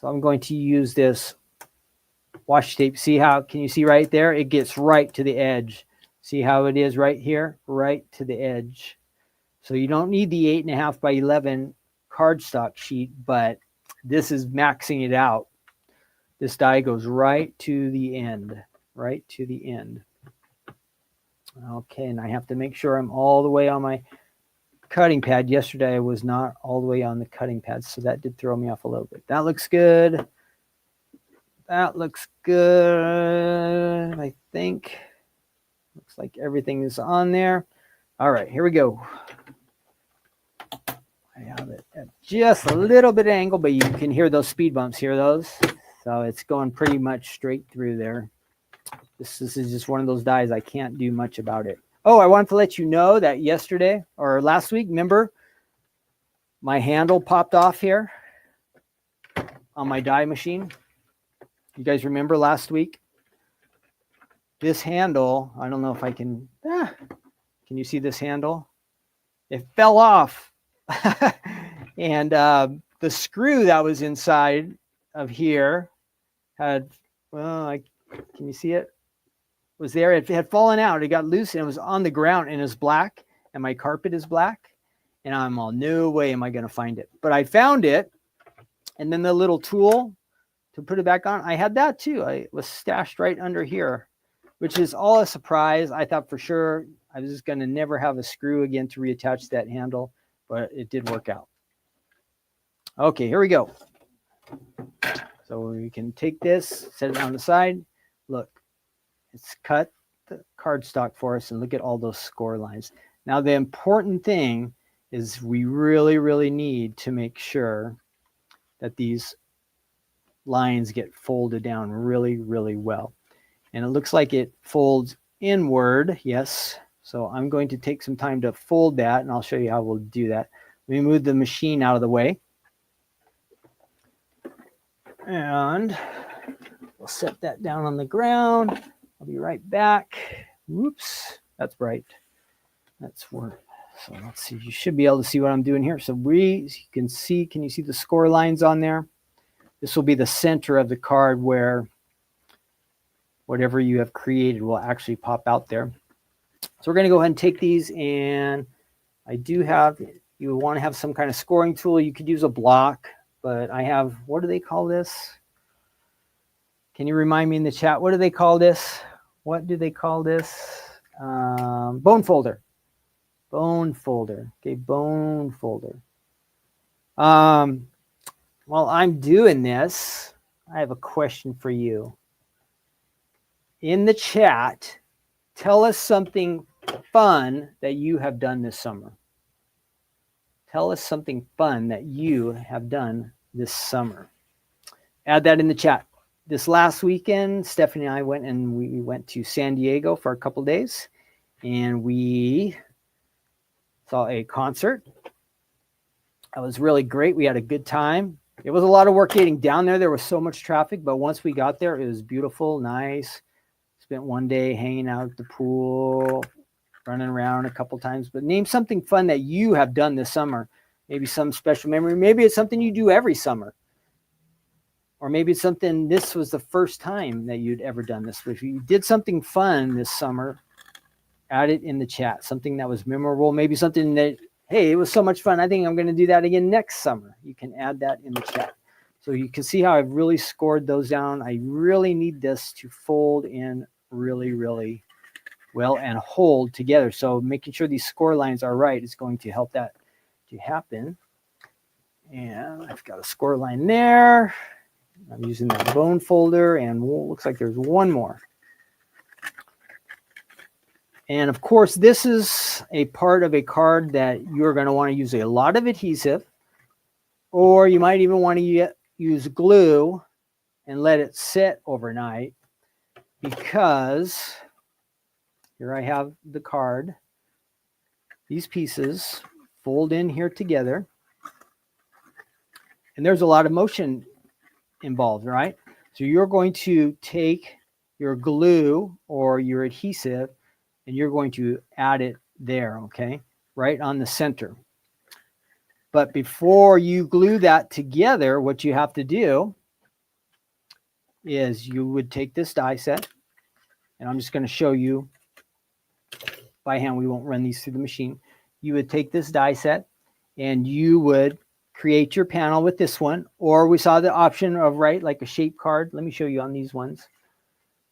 So I'm going to use this washi tape. See how, can you see right there? It gets right to the edge. See how it is right here? Right to the edge. So you don't need the 8.5 by 11 cardstock sheet, but this is maxing it out. This die goes right to the end, right to the end. Okay, and I have to make sure I'm all the way on my cutting pad. Yesterday I was not all the way on the cutting pad, so that did throw me off a little bit. That looks good. That looks good, I think. Looks like everything is on there. All right, here we go. I have it at just a little bit of angle, but you can hear those speed bumps. Hear those? So it's going pretty much straight through there. This is just one of those dies. I can't do much about it. Oh, I wanted to let you know that yesterday or last week, remember, my handle popped off here on my die machine. You guys remember last week? This handle, I don't know if I can, you see this handle? It fell off. And the screw that was inside of here had, well, can you see it? Was there. It had fallen out. It got loose and it was on the ground and it's black and my carpet is black. And I'm all, no way am I going to find it. But I found it. And then the little tool to put it back on, I had that too. I was stashed right under here, which is all a surprise. I thought for sure I was just going to never have a screw again to reattach that handle, but it did work out. Okay, here we go. So we can take this, set it on the side. Look, it's cut the cardstock for us and look at all those score lines. Now, the important thing is we really, really need to make sure that these lines get folded down really, really well. And it looks like it folds inward, yes. So I'm going to take some time to fold that and I'll show you how we'll do that. Let me move the machine out of the way. And we'll set that down on the ground. I'll be right back. Whoops, that's bright. That's work. So let's see. You should be able to see what I'm doing here. So you can see, can you see the score lines on there? This will be the center of the card where whatever you have created will actually pop out there. So we're going to go ahead and take these, and I do have, you want to have some kind of scoring tool. You could use a block, but I have, what do they call this? Can you remind me in the chat? What do they call this? What do they call this? Bone folder. Bone folder. Okay, bone folder. While I'm doing this, I have a question for you. In the chat, tell us something fun that you have done this summer. Tell us something fun that you have done this summer. Add that in the chat. This last weekend, Stephanie and I we went to San Diego for a couple days, and we saw a concert. It was really great. We had a good time. It was a lot of work getting down there. There was so much traffic, but once we got there, it was beautiful, nice. Spent one day hanging out at the pool, running around a couple times. But name something fun that you have done this summer. Maybe some special memory. Maybe it's something you do every summer. Or maybe it's something, this was the first time that you'd ever done this. If you did something fun this summer, add it in the chat. Something that was memorable. Maybe something that, hey, it was so much fun, I think I'm going to do that again next summer. You can add that in the chat. So you can see how I've really scored those down. I really need this to fold in really, really well and hold together. So making sure these score lines are right is going to help that to happen. And I've got a score line there. I'm using that bone folder, and looks like there's one more. And of course, this is a part of a card that you're going to want to use a lot of adhesive, or you might even want to use glue and let it sit overnight, because here I have the card. These pieces fold in here together, and there's a lot of motion involved, right? So you're going to take your glue or your adhesive and you're going to add it there, okay? Right on the center. But before you glue that together, what you have to do is you would take this die set, and I'm just going to show you by hand. We won't run these through the machine. You would take this die set and you would create your panel with this one, or we saw the option of, right, like a shape card. Let me show you on these ones.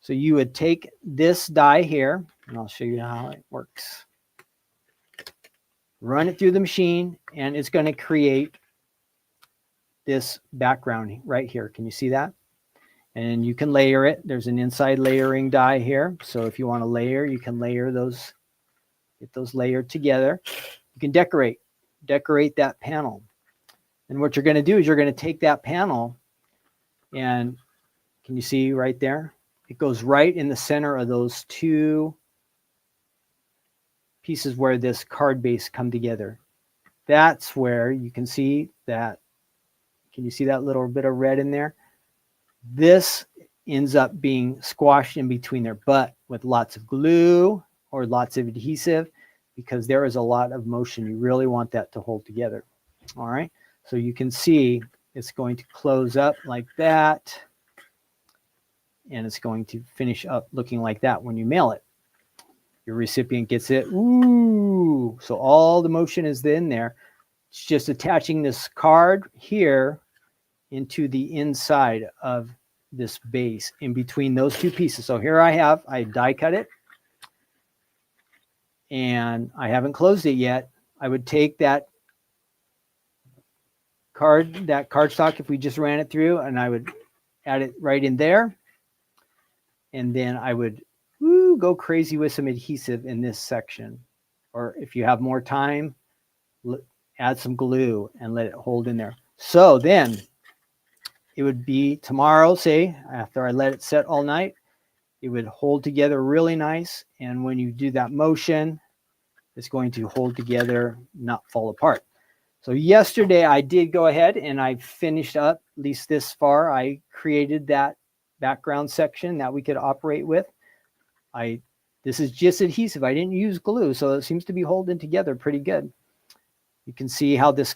So you would take this die here, and I'll show you how it works. Run it through the machine, and it's going to create this background right here. Can you see that? And you can layer it. There's an inside layering die here. So if you want to layer, you can layer those, get those layered together. You can decorate that panel. And what you're going to do is you're going to take that panel, and can you see right there? It goes right in the center of those two pieces where this card base come together. That's where you can see that. Can you see that little bit of red in there? This ends up being squashed in between there, but with lots of glue or lots of adhesive, because there is a lot of motion. You really want that to hold together. All right. So you can see it's going to close up like that, and it's going to finish up looking like that when you mail it. Your recipient gets it. Ooh, so all the motion is in there. It's just attaching this card here into the inside of this base in between those two pieces. So here I die cut it, and I haven't closed it yet. I would take that cardstock, if we just ran it through, and I would add it right in there. And then I would go crazy with some adhesive in this section. Or if you have more time, add some glue and let it hold in there. So then it would be tomorrow, say, after I let it set all night, it would hold together really nice. And when you do that motion, it's going to hold together, not fall apart. So yesterday I did go ahead and I finished up, at least this far. I created that background section that we could operate with. This is just adhesive. I didn't use glue, so it seems to be holding together pretty good. You can see how this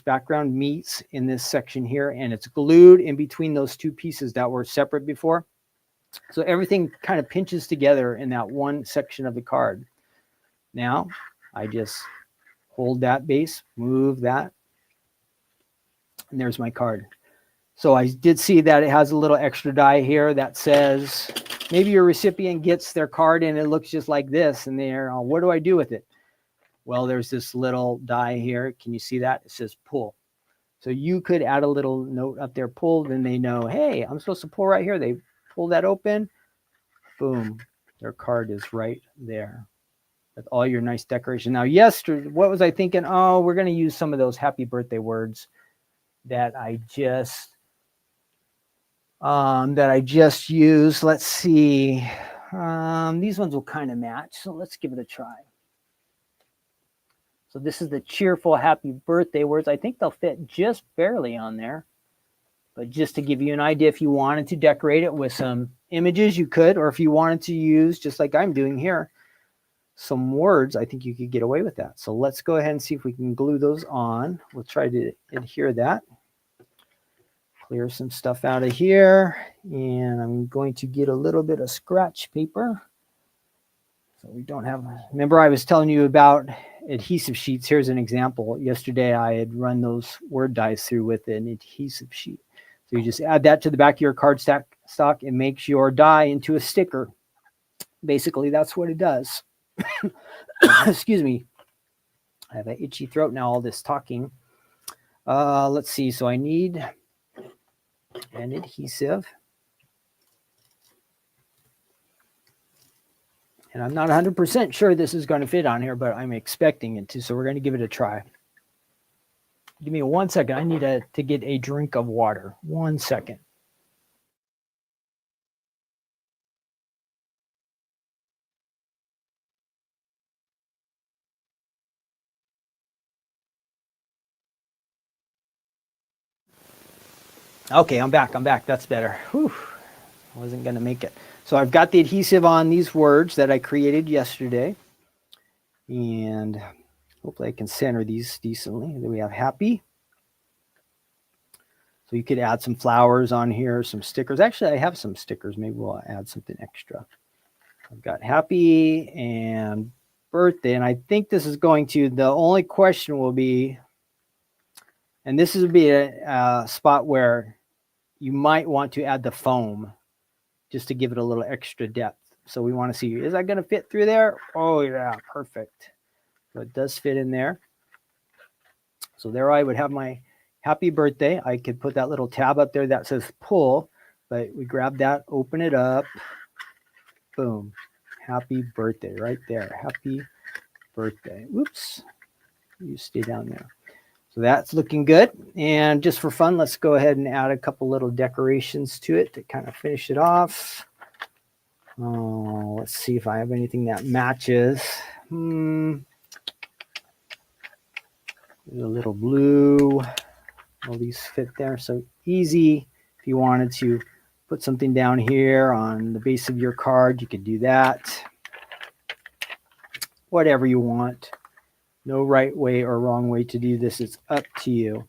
background meets in this section here, and it's glued in between those two pieces that were separate before. So everything kind of pinches together in that one section of the card. Now I just hold that base, move that, and there's my card. So I did see that it has a little extra die here that says, maybe your recipient gets their card and it looks just like this, and they're, what do I do with it? Well, there's this little die here. Can you see that? It says pull. So you could add a little note up there, pull, then they know, hey, I'm supposed to pull right here. They pull that open, boom, their card is right there with all your nice decoration. Now, yesterday, what was I thinking? Oh, we're going to use some of those happy birthday words that I just used. Let's see. These ones will kind of match, so let's give it a try. So this is the cheerful happy birthday words. I think they'll fit just barely on there. But just to give you an idea, if you wanted to decorate it with some images, you could. Or if you wanted to use, just like I'm doing here, some words, I think you could get away with that. So let's go ahead and see if we can glue those on. We'll try to adhere that. Clear some stuff out of here. And I'm going to get a little bit of scratch paper. So we don't have, remember I was telling you about adhesive sheets. Here's an example. Yesterday I had run those word dies through with an adhesive sheet. So you just add that to the back of your card stock. It makes your die into a sticker. Basically, that's what it does. Excuse me. I have an itchy throat now, all this talking. Let's see. So I need an adhesive. And I'm not 100% sure this is going to fit on here, but I'm expecting it to. So we're going to give it a try. Give me 1 second. I need to get a drink of water. 1 second. Okay, I'm back. That's better. Whew. I wasn't going to make it. So I've got the adhesive on these words that I created yesterday. And hopefully I can center these decently. Then we have happy. So you could add some flowers on here, some stickers. Actually, I have some stickers. Maybe we'll add something extra. I've got happy and birthday. And I think this is going to, the only question will be, and this would be a spot where you might want to add the foam just to give it a little extra depth. So we want to see, is that going to fit through there? Oh, yeah, perfect. So it does fit in there. So there I would have my happy birthday. I could put that little tab up there that says pull, but we grab that, open it up, boom, happy birthday right there. Happy birthday. Whoops, you stay down there. So that's looking good. And just for fun, let's go ahead and add a couple little decorations to it to kind of finish it off. Oh, let's see if I have anything that matches. There's a little blue. All these fit there. So easy. If you wanted to put something down here on the base of your card, you could do that. Whatever you want. No right way or wrong way to do this. It's up to you.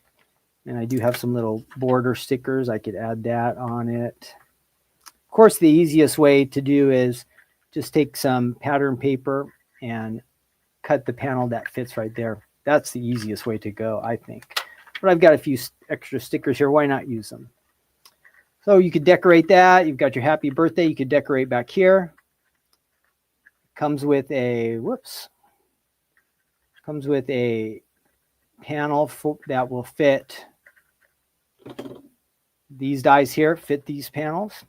And I do have some little border stickers. I could add that on it. Of course, the easiest way to do is just take some pattern paper and cut the panel that fits right there. That's the easiest way to go, I think. But I've got a few extra stickers here. Why not use them? So you could decorate that. You've got your happy birthday. You could decorate back here. Comes with a, comes with a panel that will fit these dies here, fit these panels.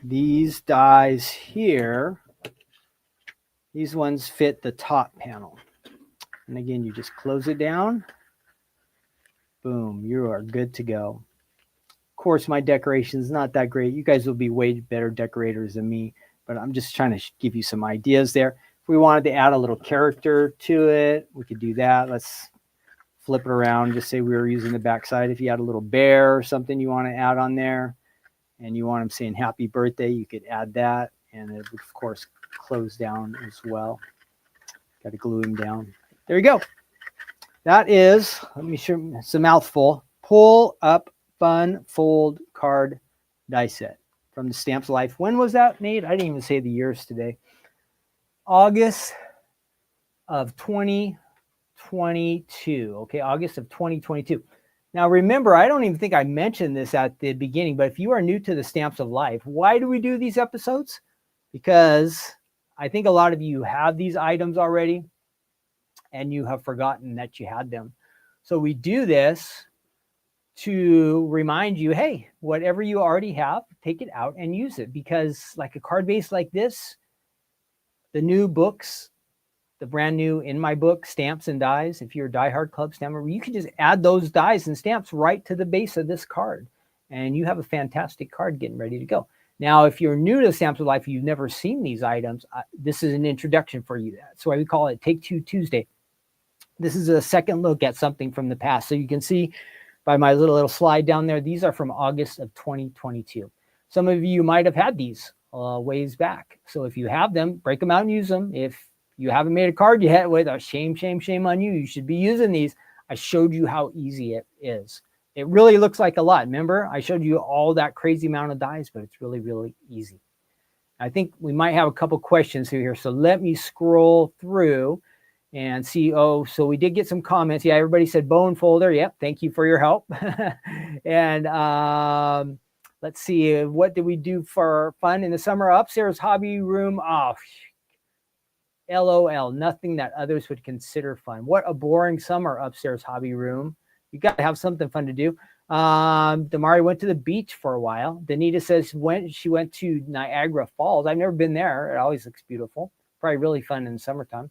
These dies here, these ones fit the top panel. And again, you just close it down. Boom, you are good to go. Of course, my decoration is not that great. You guys will be way better decorators than me, but I'm just trying to give you some ideas there. If we wanted to add a little character to it, we could do that. Let's flip it around. Just say we were using the backside. If you had a little bear or something you want to add on there and you want them saying happy birthday, you could add that. And it would, of course, close down as well. Got to glue them down. There you go. That is, let me show you, it's a mouthful. Pull Up Fun Fold Card Die Set from the Stamps Life. When was that made? I didn't even say the years today. August of 2022. Okay, August of 2022. Now remember, I don't even think I mentioned this at the beginning, but if you are new to the Stamps of Life, why do we do these episodes? Because I think a lot of you have these items already and you have forgotten that you had them. So we do this to remind you, hey, whatever you already have, take it out and use it. Because like a card base like this, the new books, the brand new In My Book stamps and dies, if you're a diehard club stamper, you can just add those dies and stamps right to the base of this card. And you have a fantastic card getting ready to go. Now, if you're new to the Stamps of Life, you've never seen these items, this is an introduction for you. That's why we call it Take Two Tuesday. This is a second look at something from the past. So you can see by my little slide down there, these are from August of 2022. Some of you might have had these ways back. So if you have them, break them out and use them. If you haven't made a card yet, with a shame on you. You should be using these. I showed you how easy it is. It really looks like a lot. Remember, I showed you all that crazy amount of dies, but it's really, really easy. I think we might have a couple questions here. So let me scroll through and see. Oh, so we did get some comments. Yeah, everybody said bone folder. Yep, thank you for your help. And let's see, what did we do for fun in the summer? Upstairs hobby room. Oh, LOL, nothing that others would consider fun. What a boring summer, upstairs hobby room. You got to have something fun to do. Damari went to the beach for a while. Danita says she went to Niagara Falls. I've never been there. It always looks beautiful. Probably really fun in the summertime.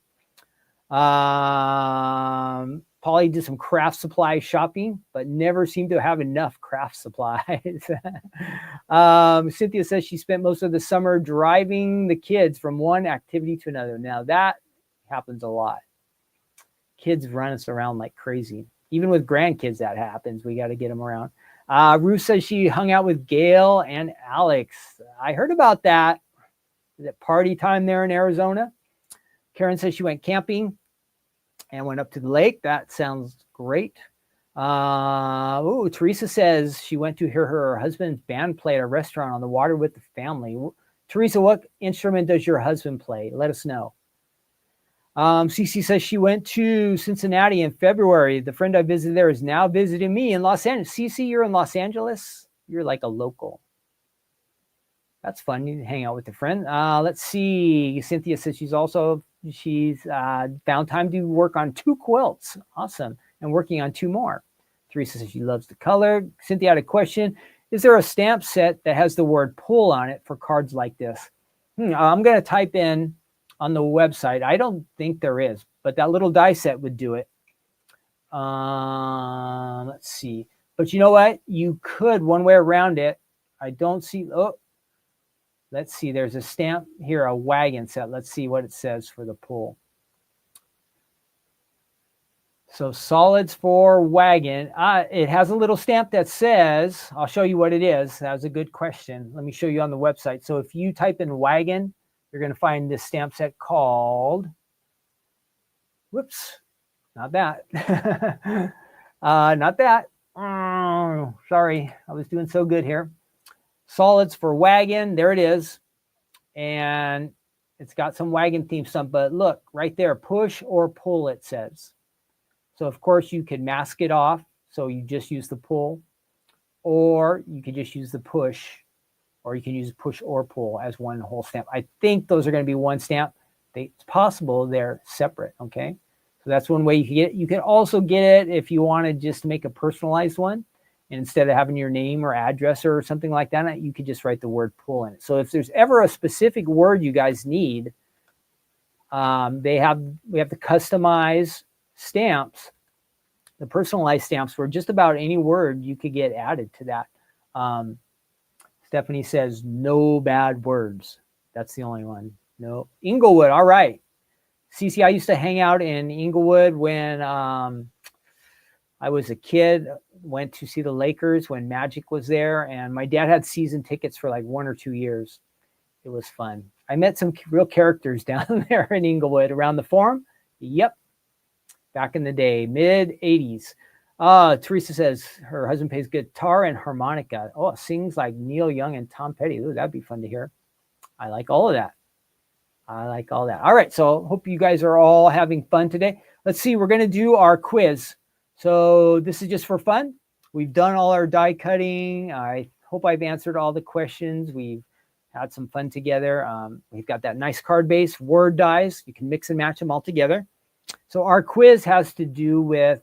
Polly did some craft supply shopping, but never seemed to have enough craft supplies. Cynthia says she spent most of the summer driving the kids from one activity to another. Now that happens a lot. Kids run us around like crazy. Even with grandkids, that happens. We got to get them around. Ruth says she hung out with Gail and Alex. I heard about that. Is it party time there in Arizona? Karen says she went camping and went up to the lake. That sounds great. Teresa says she went to hear her husband's band play at a restaurant on the water with the family. Teresa, what instrument does your husband play? Let us know. Cece says she went to Cincinnati in February. The friend I visited there is now visiting me in Los Angeles. Cece, you're in Los Angeles? You're like a local. That's fun. You hang out with a friend. Let's see. Cynthia says she's found time to work on 2 quilts. Awesome. And working on 2 more. Teresa says she loves the color. Cynthia had a question. Is there a stamp set that has the word pull on it for cards like this? I'm going to type in on the website. I don't think there is, but that little die set would do it. Let's see. But you know what? You could, one way around it. I don't see. Oh, let's see. There's a stamp here, a wagon set. Let's see what it says for the pull. So solids for wagon. It has a little stamp that says, I'll show you what it is. That was a good question. Let me show you on the website. So if you type in wagon, you're going to find this stamp set called Whoops, not that. Not that. Oh, sorry, I was doing so good here. Solids for wagon. There it is. And it's got some wagon theme stuff, but look right there, push or pull, it says. So of course you can mask it off. So you just use the pull, or you can just use the push, or you can use push or pull as one whole stamp. I think those are going to be one stamp. It's possible they're separate. Okay. So that's one way you can get it. You can also get it if you want to just make a personalized one. And instead of having your name or address or something like that, you could just write the word pull in it. So if there's ever a specific word you guys need, we have to customize stamps, the personalized stamps for just about any word you could get added to that. Stephanie says, no bad words. That's the only one. No. Inglewood. All right. Cece, I used to hang out in Inglewood when I was a kid, went to see the Lakers when Magic was there, and my dad had season tickets for like 1 or 2 years. It was fun. I met some real characters down there in Inglewood around the Forum. Yep. Back in the day, mid-'80s. Teresa says her husband plays guitar and harmonica. Oh, sings like Neil Young and Tom Petty. Ooh, that'd be fun to hear. I like all of that. I like all that. All right, so hope you guys are all having fun today. Let's see, we're going to do our quiz. So this is just for fun. We've done all our die cutting. I hope I've answered all the questions. We've had some fun together. We've got that nice card base, word dies. You can mix and match them all together. So our quiz has to do with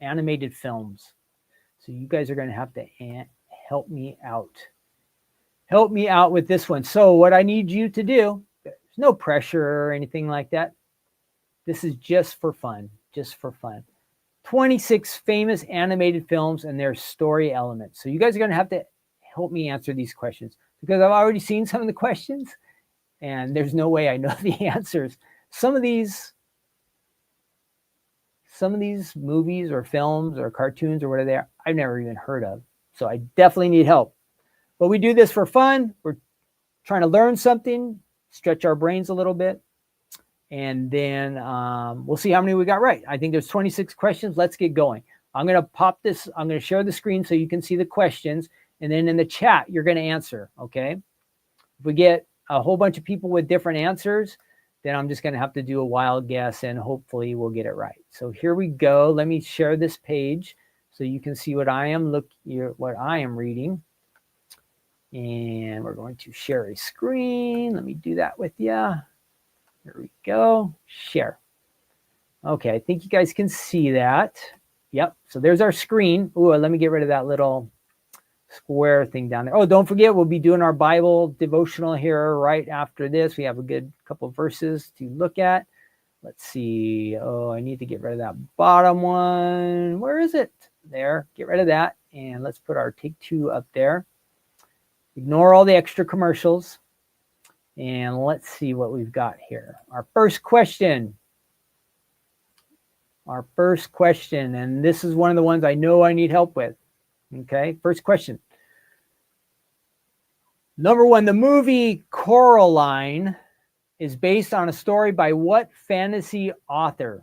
animated films. So you guys are going to have to help me out. Help me out with this one. So what I need you to do, there's no pressure or anything like that. This is just for fun. Just for fun. 26 famous animated films and their story elements. So you guys are going to have to help me answer these questions because I've already seen some of the questions and there's no way I know the answers. Some of these movies or films or cartoons or whatever they are, I've never even heard of. So I definitely need help. But we do this for fun. We're trying to learn something, stretch our brains a little bit. And then we'll see how many we got right. I think there's 26 questions. Let's get going. I'm going to pop this. I'm going to share the screen so you can see the questions. And then in the chat, you're going to answer. Okay. If we get a whole bunch of people with different answers, then I'm just going to have to do a wild guess and hopefully we'll get it right. So here we go. Let me share this page so you can see what I am reading. And we're going to share a screen. Let me do that with you. Here we go. Share. Okay, I think you guys can see that. Yep. So there's our screen. Ooh, let me get rid of that little square thing down there. Oh, don't forget, we'll be doing our Bible devotional here right after this. We have a good couple of verses to look at. Let's see. Oh, I need to get rid of that bottom one. Where is it? There. Get rid of that. And let's put our take 2 up there. Ignore all the extra commercials. And let's see what we've got here. Our first question. And this is one of the ones I know I need help with. Okay, first question. Number 1, the movie Coraline is based on a story by what fantasy author?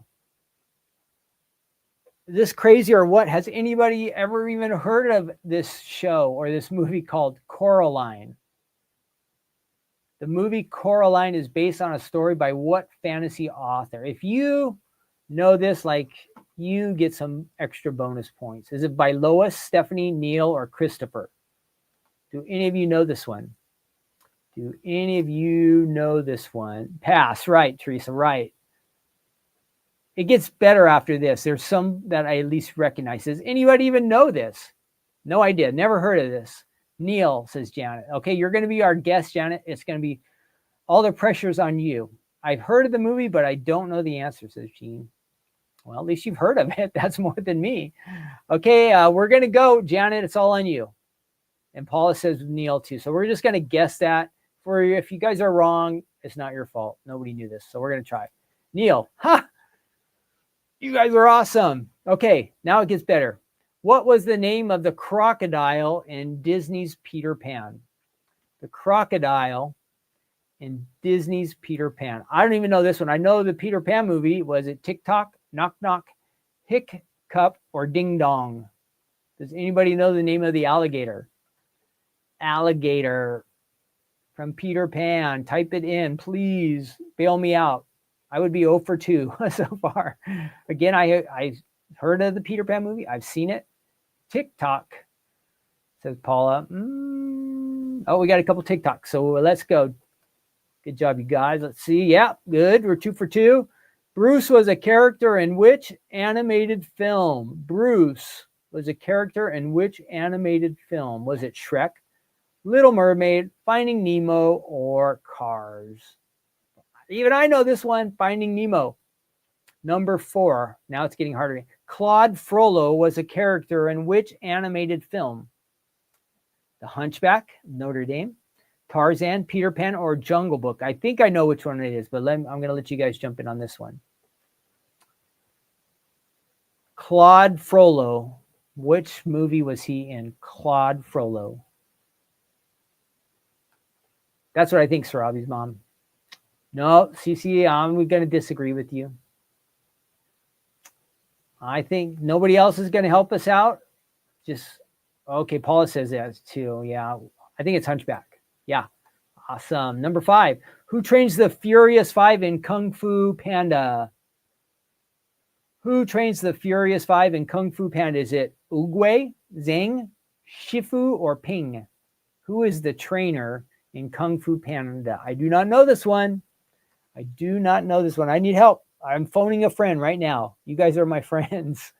Is this crazy or what? Has anybody ever even heard of this show or this movie called Coraline? The movie Coraline is based on a story by what fantasy author? If you know this, like, you get some extra bonus points. Is it by Lois, Stephanie, Neil, or Christopher? Do any of you know this one? Do any of you know this one? Pass. Right, Teresa, right. It gets better after this. There's some that I at least recognize. Does anybody even know this? No idea. Never heard of this. Neil, says Janet. Okay, you're going to be our guest, Janet. It's going to be all the pressure's on you. I've heard of the movie, but I don't know the answer, says Jean. Well, at least you've heard of it. That's more than me. Okay, we're going to go, Janet. It's all on you. And Paula says Neil, too. So we're just going to guess that. If you guys are wrong, it's not your fault. Nobody knew this. So we're going to try. Neil, you guys are awesome. Okay, now it gets better. What was the name of the crocodile in Disney's Peter Pan? The crocodile in Disney's Peter Pan? I don't even know this one. I know the Peter Pan movie. Was it Tick Tock, Knock Knock, Hick Cup, or Ding Dong? Does anybody know the name of the alligator? Alligator from Peter Pan. Type it in, please. Bail me out. I would be 0 for 2 so far. Again, I heard of the Peter Pan movie. I've seen it. TikTok, says Paula. Oh, we got a couple TikToks, so let's go. Good job, you guys. Let's see. Yeah, good. We're 2 for 2. Bruce was a character in which animated film? Bruce was a character in which animated film? Was it Shrek, Little Mermaid, Finding Nemo, or Cars? Even I know this one, Finding Nemo. Number 4. Now it's getting harder. Claude Frollo was a character in which animated film? The Hunchback, Notre Dame, Tarzan, Peter Pan, or Jungle Book? I think I know which one it is, but I'm going to let you guys jump in on this one. Claude Frollo. Which movie was he in? Claude Frollo. That's what I think, Sarabi's mom. No, CC, I'm going to disagree with you. I think nobody else is going to help us out. Okay, Paula says that too. Yeah, I think it's Hunchback. Yeah, awesome. Number 5. Who trains the Furious 5 in Kung Fu Panda? Who trains the Furious 5 in Kung Fu Panda? Is it Oogway, Zhang, Shifu, or Ping? Who is the trainer in Kung Fu Panda? I do not know this one. I do not know this one. I need help. I'm phoning a friend right now. You guys are my friends.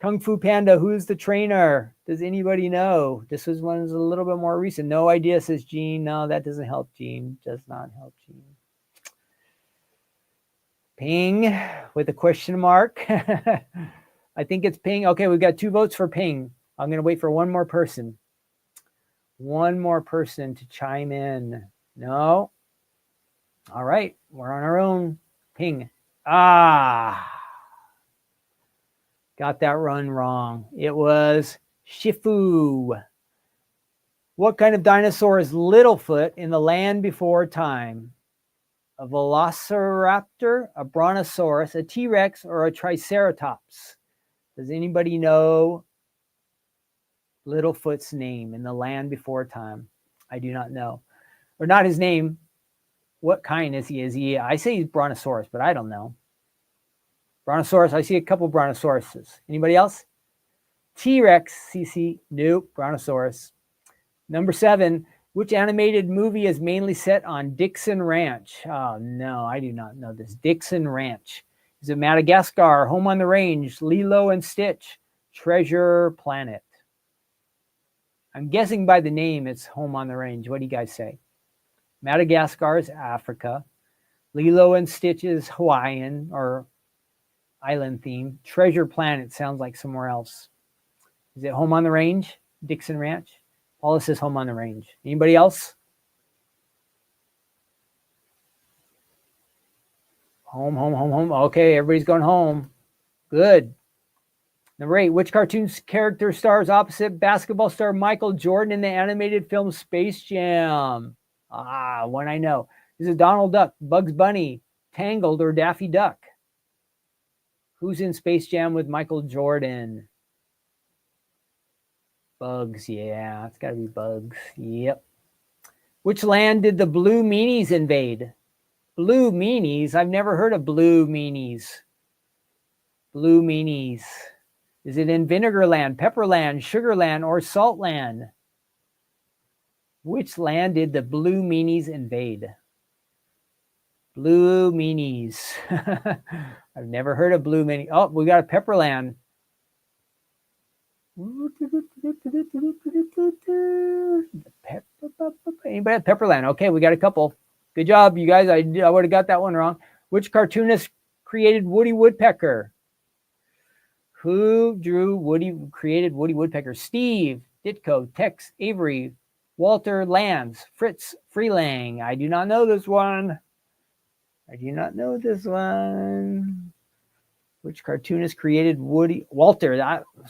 Kung Fu Panda, who's the trainer? Does anybody know? This one's a little bit more recent. No idea, says Jean. No, that doesn't help Jean. Does not help Jean. Ping with a question mark. I think it's Ping. Okay, we've got 2 votes for Ping. I'm going to wait for one more person. One more person to chime in. No. All right, we're on our own. Ping. Got that run wrong. It was Shifu. What kind of dinosaur is Littlefoot in the Land Before Time? A velociraptor, a brontosaurus, a T-Rex, or a triceratops? Does anybody know Littlefoot's name in the Land Before Time? I do not know. Or not his name. What kind is he? I say he's brontosaurus, but I don't know. Brontosaurus, I see a couple brontosauruses. Anybody else? T-Rex, CC, nope, brontosaurus. Number 7, which animated movie is mainly set on Dixon Ranch? Oh, no, I do not know this. Dixon Ranch. Is it Madagascar, Home on the Range, Lilo and Stitch, Treasure Planet? I'm guessing by the name it's Home on the Range. What do you guys say? Madagascar is Africa. Lilo and Stitch is Hawaiian or island theme. Treasure Planet sounds like somewhere else. Is it Home on the Range? Dixon Ranch? Paula says Home on the Range. Anybody else? Home. Okay, everybody's going home. Good. Number 8, which cartoon character stars opposite basketball star Michael Jordan in the animated film Space Jam? One I know. Is it Donald Duck, Bugs Bunny, Tangled, or Daffy Duck? Who's in Space Jam with Michael Jordan? Bugs, yeah, it's got to be Bugs. Yep. Which land did the Blue Meanies invade? Blue Meanies? I've never heard of Blue Meanies. Blue Meanies. Is it in Vinegarland, Pepperland, Sugarland, or Saltland? Which land did the Blue Meanies invade? Blue Meanies. I've never heard of Blue Meanies. Oh, we got a Pepperland. Anybody at Pepperland? Okay, we got a couple. Good job, you guys. I would have got that one wrong. Which cartoonist created Woody Woodpecker? Who created Woody Woodpecker? Steve Ditko, Tex Avery, Walter Lanz, Fritz Freelang. I do not know this one. Which cartoonist created Woody? Walter.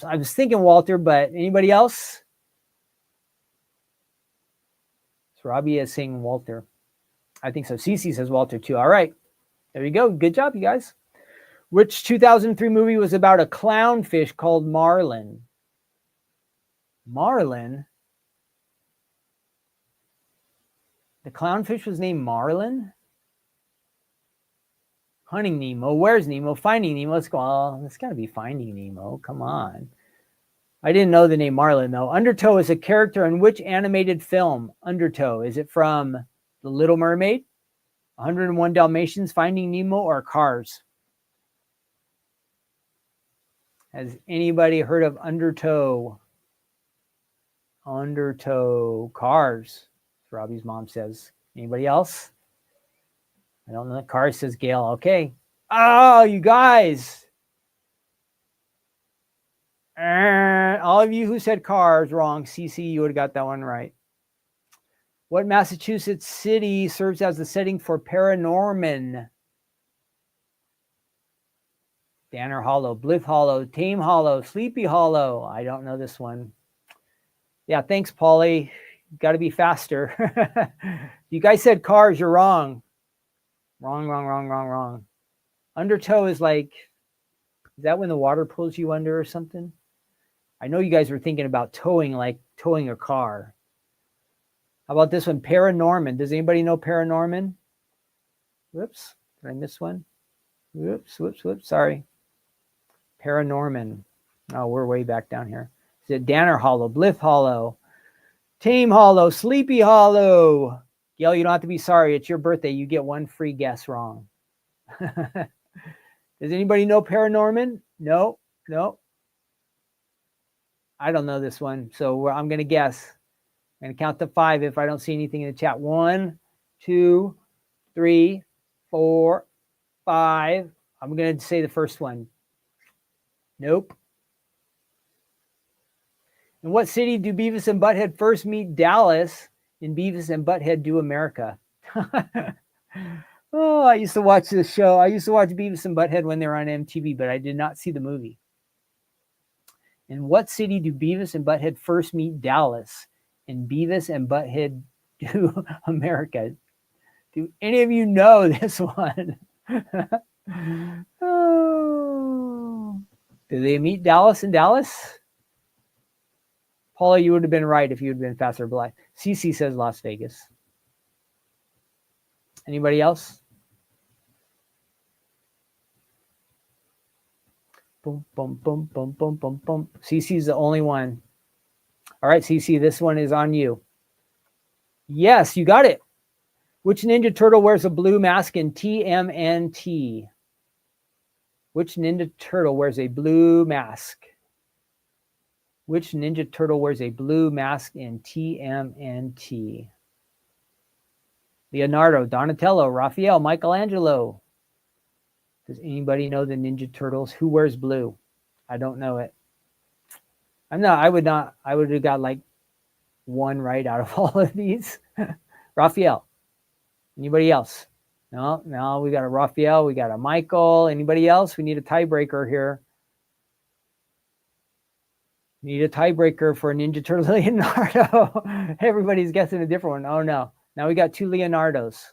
I was thinking Walter, but anybody else? So Robbie is saying Walter. I think so. Cece says Walter too. All right. There you go. Good job, you guys. Which 2003 movie was about a clownfish called Marlin? Marlin? The clownfish was named Marlin? Hunting Nemo. Where's Nemo? Finding Nemo. Let's go. Oh, it's got to be Finding Nemo. Come on. I didn't know the name Marlin, though. Undertow is a character in which animated film? Undertow. Is it from The Little Mermaid, 101 Dalmatians, Finding Nemo, or Cars? Has anybody heard of Undertow? Undertow. Cars, Robbie's mom says. Anybody else? I don't know. Cars says Gail. Okay. Oh, you guys. All of you who said Cars, wrong. CC, you would have got that one right. What Massachusetts city serves as the setting for Paranorman? Danner Hollow, Blythe Hollow, Tame Hollow, Sleepy Hollow. I don't know this one. Yeah, thanks, Paulie. Got to be faster. You guys said Cars. You're wrong. Wrong. Undertow is like, is that when the water pulls you under or something? I know you guys were thinking about towing, like towing a car. How about this one? Paranorman. Does anybody know Paranorman? Whoops. Did I miss one? Whoops. Sorry. Paranorman. Oh, we're way back down here. Is it Danner Hollow, Blythe Hollow, Tame Hollow, Sleepy Hollow? Gail, you don't have to be sorry. It's your birthday. You get one free guess wrong. Does anybody know Paranorman? No. I don't know this one. So I'm going to guess. I'm going to count to 5 if I don't see anything in the chat. 1, 2, 3, 4, 5. I'm going to say the first one. Nope. In what city do Beavis and Butthead first meet Dallas in Beavis and Butthead Do America? Oh, I used to watch this show. I used to watch Beavis and Butthead when they were on MTV, but I did not see the movie. In what city do Beavis and Butthead first meet Dallas in Beavis and Butthead Do America? Do any of you know this one? Oh. Do they meet Dallas in Dallas? Paula, you would have been right if you had been faster. Black. CC says Las Vegas. Anybody else? Boom, boom, boom, boom, boom, boom, boom. CC's the only one. All right, CC, this one is on you. Yes, you got it. Which Ninja Turtle wears a blue mask in TMNT? Which Ninja Turtle wears a blue mask? Which Ninja Turtle wears a blue mask in TMNT? Leonardo, Donatello, Raphael, Michelangelo. Does anybody know the Ninja Turtles? Who wears blue? I don't know it. I would have got like one right out of all of these. Raphael. Anybody else? No, we got a Raphael, we got a Michael. Anybody else? We need a tiebreaker here. Need a tiebreaker for Ninja Turtle Leonardo. Everybody's guessing a different one. Oh no. Now we got 2 Leonardos.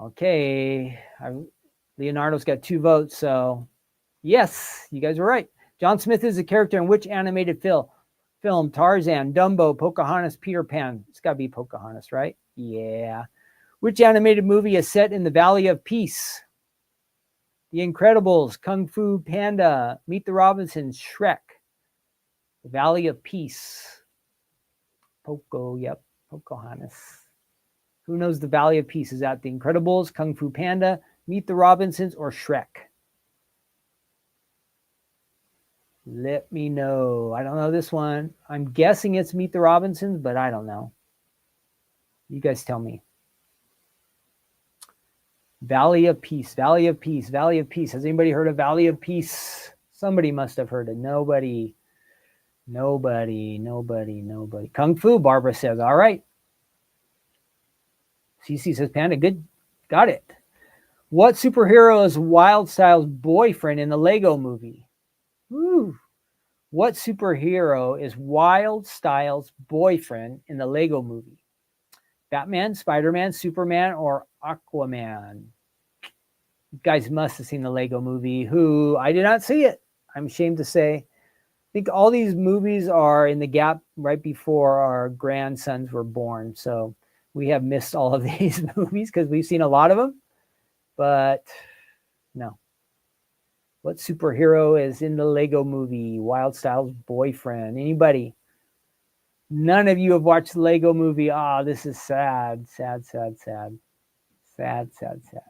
Okay. Leonardo's got 2 votes, so yes, you guys were right. John Smith is a character in which animated film? Tarzan, Dumbo, Pocahontas, Peter Pan. It's got to be Pocahontas, right? Yeah. Which animated movie is set in the Valley of Peace? The Incredibles, Kung Fu Panda, Meet the Robinsons, Shrek. The Valley of Peace. Pocahontas. Who knows the Valley of Peace? Is that The Incredibles, Kung Fu Panda, Meet the Robinsons, or Shrek? Let me know. I don't know this one. I'm guessing it's Meet the Robinsons, but I don't know. You guys tell me. Valley of Peace, Valley of Peace, Valley of Peace. Has anybody heard of Valley of Peace? Somebody must have heard it. Nobody. Kung Fu, Barbara says. All right. CC says Panda. Good. Got it. What superhero is Wildstyle's boyfriend in the Lego movie? Ooh. What superhero is Wild Styles' boyfriend in the Lego movie? Batman, Spider-Man, Superman, or Aquaman? You guys must have seen the Lego movie. Who? I did not see it. I'm ashamed to say. I think all these movies are in the gap right before our grandsons were born. So we have missed all of these movies because we've seen a lot of them. But no. What superhero is in the Lego movie? Wild Styles' boyfriend. Anybody? None of you have watched the Lego movie. Ah, this is sad. Sad, sad, sad. Sad, sad, sad.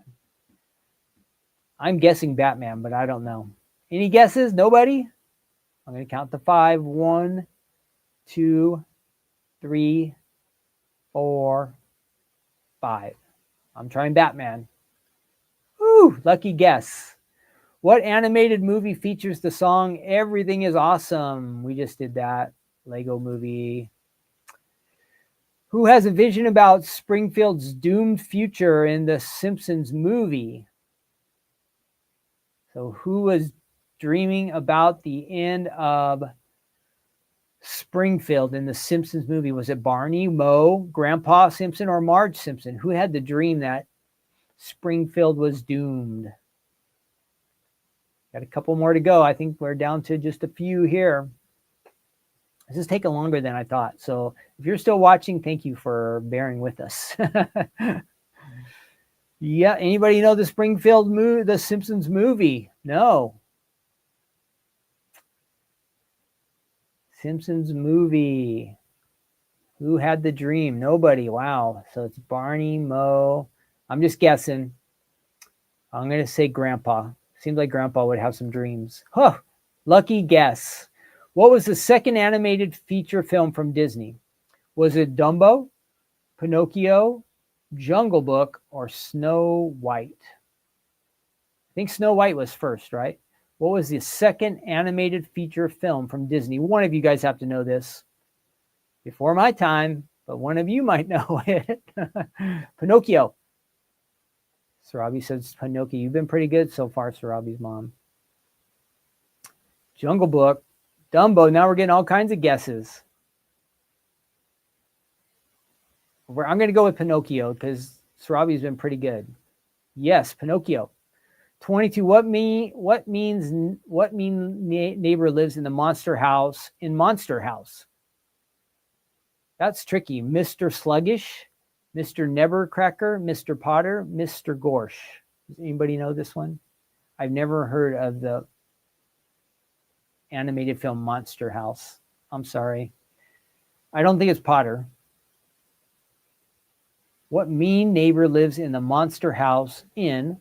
I'm guessing Batman, but I don't know. Any guesses? Nobody? I'm going to count to 5. 1, 2, 3, 4, 5. I'm trying Batman. Woo, lucky guess. What animated movie features the song Everything is Awesome? We just did that. Lego movie. Who has a vision about Springfield's doomed future in the Simpsons movie? So who was dreaming about the end of Springfield in the Simpsons movie? Was it Barney, Moe, Grandpa Simpson, or Marge Simpson? Who had the dream that Springfield was doomed? Got a couple more to go. I think we're down to just a few here. This is taking longer than I thought. So if you're still watching, thank you for bearing with us. Yeah, anybody know the Springfield movie, the Simpsons movie? No. Simpsons movie. Who had the dream? Nobody. Wow. So it's Barney, Moe. I'm just guessing. I'm going to say Grandpa. Seems like Grandpa would have some dreams. Huh. Lucky guess. What was the second animated feature film from Disney? Was it Dumbo, Pinocchio, Jungle Book, or Snow White? I think Snow White was first, right? What was the second animated feature film from Disney? One of you guys have to know this. Before my time, but one of you might know it. Pinocchio. Sarabi says Pinocchio. You've been pretty good so far, Sarabi's mom. Jungle Book. Dumbo. Now we're getting all kinds of guesses. I'm going to go with Pinocchio because Sarabi's been pretty good. Yes, Pinocchio. 22. What mean neighbor lives in the monster house in Monster House? That's tricky. Mr. Sluggish, Mr. Nevercracker, Mr. Potter, Mr. Gorsh. Does anybody know this one? I've never heard of the animated film Monster House. I'm sorry. I don't think it's Potter. What mean neighbor lives in the monster house in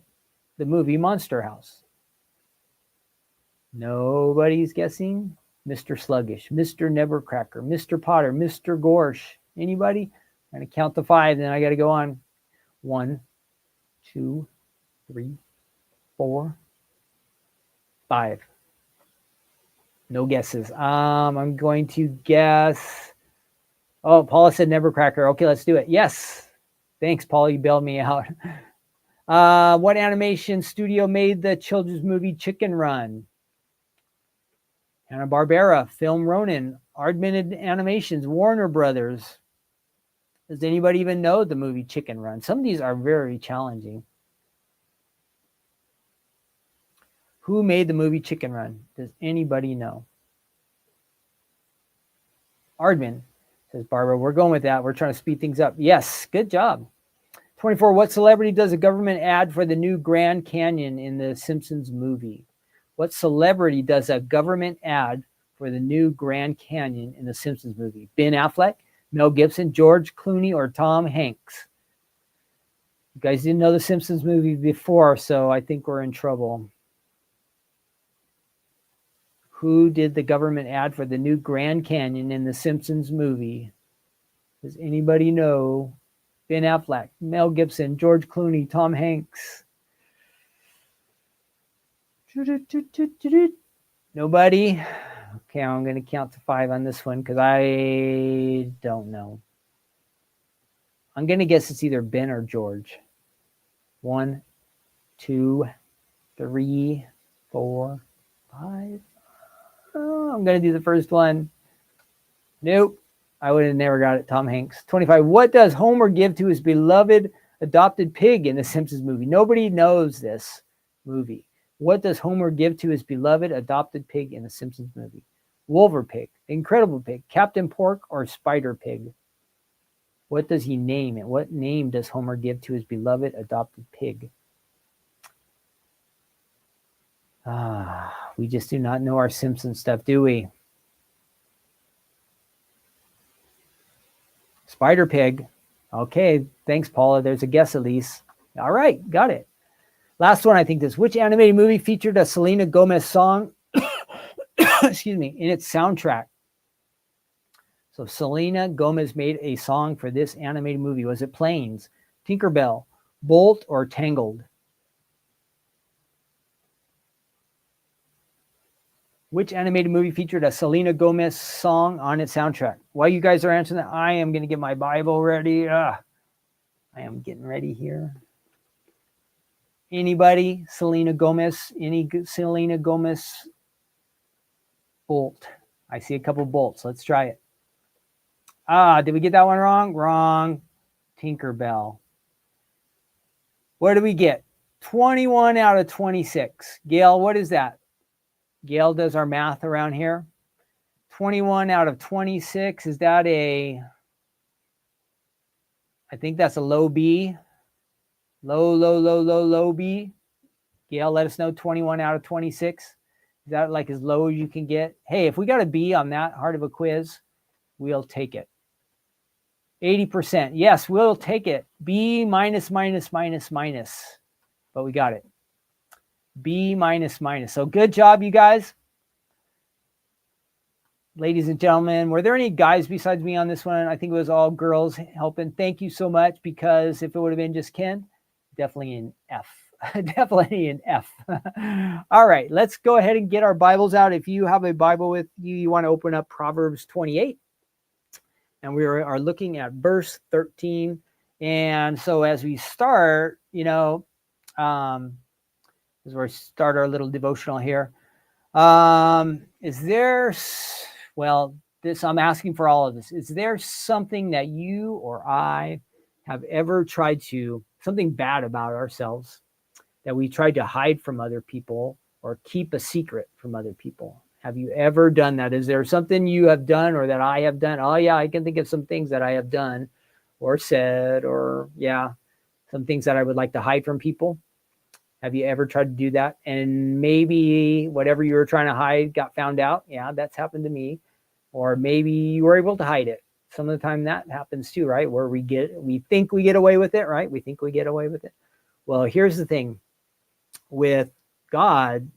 the movie Monster House? Nobody's guessing. Mr. Sluggish, Mr. Nevercracker, Mr. Potter, Mr. Gorsh. Anybody? I'm going to count to 5, then I got to go on. 1, 2, 3, 4, 5. No guesses. I'm going to guess. Oh, Paula said Nevercracker. Okay, let's do it. Yes. Thanks, Paula. You bailed me out. What animation studio made the children's movie Chicken Run? Hanna-Barbera, Film Ronin, Aardman Animations, Warner Brothers. Does anybody even know the movie Chicken Run? Some of these are very challenging. Who made the movie Chicken Run? Does anybody know? Aardman, says Barbara. We're going with that. We're trying to speed things up. Yes, good job. 24. What celebrity does a government ad for the new Grand Canyon in the Simpsons movie? What celebrity does a government ad for the new Grand Canyon in the Simpsons movie? Ben Affleck, Mel Gibson, George Clooney, or Tom Hanks? You guys didn't know the Simpsons movie before, so I think we're in trouble. Who did the government ad for the new Grand Canyon in the Simpsons movie? Does anybody know? Ben Affleck, Mel Gibson, George Clooney, Tom Hanks. Nobody? Okay, I'm going to count to 5 on this one because I don't know. I'm going to guess it's either Ben or George. 1, 2, 3, 4, 5. Oh, I'm going to do the first one. Nope. I would have never got it. Tom Hanks. 25. What does Homer give to his beloved adopted pig in the Simpsons movie? Nobody knows this movie. What does Homer give to his beloved adopted pig in the Simpsons movie? Wolver Pig, Incredible Pig, Captain Pork, or Spider Pig? What does he name it? What name does Homer give to his beloved adopted pig? We just do not know our Simpsons stuff, do we? Spider Pig. Okay, thanks, Paula. There's a guess at least. All right, got it. Last one, I think this. Which animated movie featured a Selena Gomez song, excuse me, in its soundtrack? So Selena Gomez made a song for this animated movie. Was it Planes, Tinkerbell, Bolt, or Tangled? Which animated movie featured a Selena Gomez song on its soundtrack? While you guys are answering that, I am going to get my Bible ready. I am getting ready here. Anybody? Selena Gomez? Any Selena Gomez? Bolt. I see a couple bolts. Let's try it. Did we get that one wrong? Wrong. Tinkerbell. What do we get? 21 out of 26. Gail, what is that? Gail does our math around here. 21 out of 26. Is that I think that's a low B. Low B. Gail, let us know. 21 out of 26. Is that like as low as you can get? Hey, if we got a B on that hard of a quiz, we'll take it. 80%. Yes, we'll take it. B minus. But we got it. B minus. So good job, you guys. Ladies and gentlemen, were there any guys besides me on this one? I think it was all girls helping. Thank you so much, because if it would have been just Ken, definitely an F. Definitely an F. All right, let's go ahead and get our Bibles out. If you have a Bible with you, you want to open up Proverbs 28. And we are looking at verse 13. And so as we start, as we start our little devotional here, I'm asking for all of this. Is there something that you or I have ever tried to, something bad about ourselves that we tried to hide from other people or keep a secret from other people? Have you ever done that? Is there something you have done or that I have done? Oh yeah, I can think of some things that I have done or said, or some things that I would like to hide from people. Have you ever tried to do that? And maybe whatever you were trying to hide got found out. Yeah, that's happened to me. Or maybe you were able to hide it. Some of the time that happens too, right? Where we think we get away with it, right? We think we get away with it. Well, here's the thing. With God,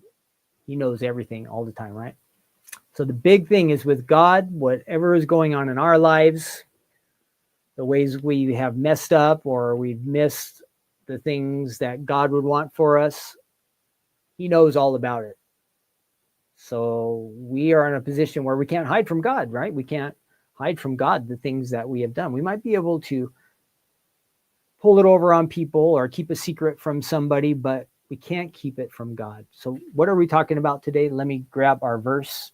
He knows everything all the time, right? So the big thing is with God, whatever is going on in our lives, the ways we have messed up or we've missed the things that God would want for us, He knows all about it. So we are in a position where we can't hide from God, right? We can't hide from God the things that we have done. We might be able to pull it over on people or keep a secret from somebody, but we can't keep it from God. So what are we talking about today? Let me grab our verse.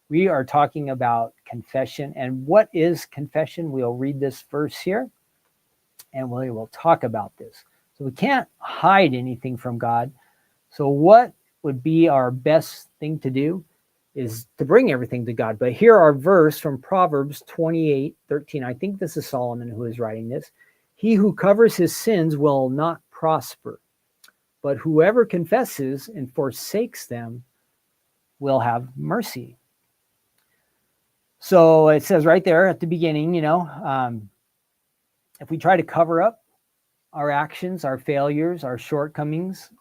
We are talking about confession. And what is confession? We'll read this verse here and we will talk about this. So we can't hide anything from God. So what would be our best thing to do is to bring everything to God. But here our verse from Proverbs 28:13. I think this is Solomon who is writing this. He who covers his sins will not prosper, but whoever confesses and forsakes them will have mercy. So it says right there at the beginning, if we try to cover up our actions, our failures, our shortcomings,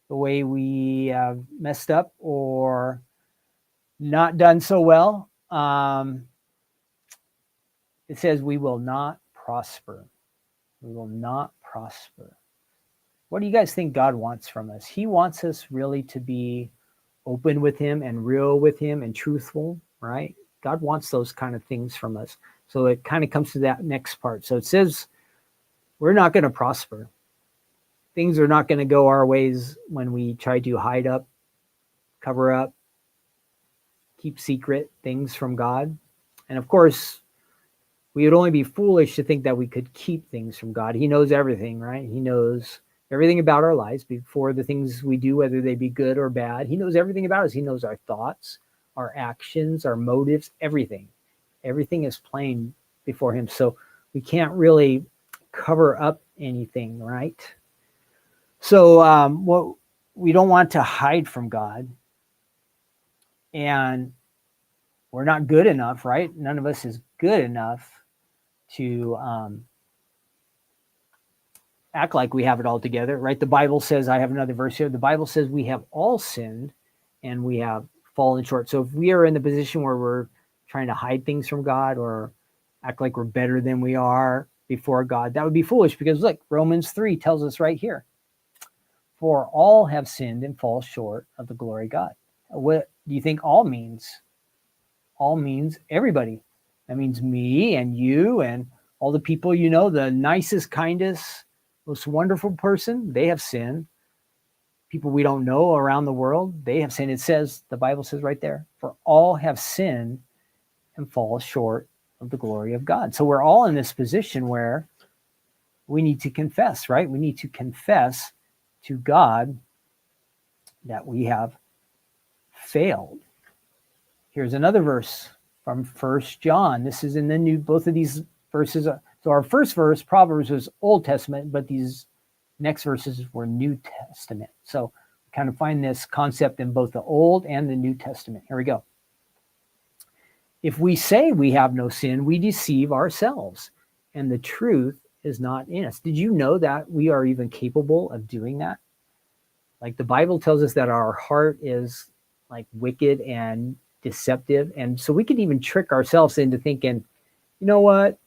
the way we have messed up or not done so well, it says we will not prosper. We will not prosper. What do you guys think God wants from us? He wants us really to be open with Him and real with Him and truthful, right? God wants those kind of things from us. So it kind of comes to that next part. So it says we're not going to prosper. Things are not going to go our ways when we try to hide up, cover up, keep secret things from God. And of course, we would only be foolish to think that we could keep things from God. He knows everything, right? He knows everything about our lives before the things we do, whether they be good or bad. He knows everything about us. He knows our thoughts, our actions, our motives, everything. Everything is plain before him. So we can't really cover up anything, right? So what we don't want to hide from God, and we're not good enough, right? None of us is good enough to act like we have it all together, right? The Bible says, I have another verse here. The Bible says we have all sinned and we have fallen short. So if we are in the position where we're trying to hide things from God or act like we're better than we are before God, that would be foolish, because look, Romans 3 tells us right here, for all have sinned and fall short of the glory of God. What do you think all means? All means everybody. That means me and you and all the people you know, the nicest, kindest, most wonderful person, they have sinned. People we don't know around the world, they have sinned. It says, the Bible says right there, for all have sinned and fall short of the glory of God. So we're all in this position where we need to confess, right? We need to confess to God that we have failed. Here's another verse from 1 John. This is in the new, both of these verses. So our first verse, Proverbs, was Old Testament, but these next verses were New Testament. So kind of find this concept in both the Old and the New Testament. Here we go. If we say we have no sin, we deceive ourselves, and the truth is not in us. Did you know that we are even capable of doing that? Like the Bible tells us that our heart is like wicked and deceptive. And so we could even trick ourselves into thinking, you know what?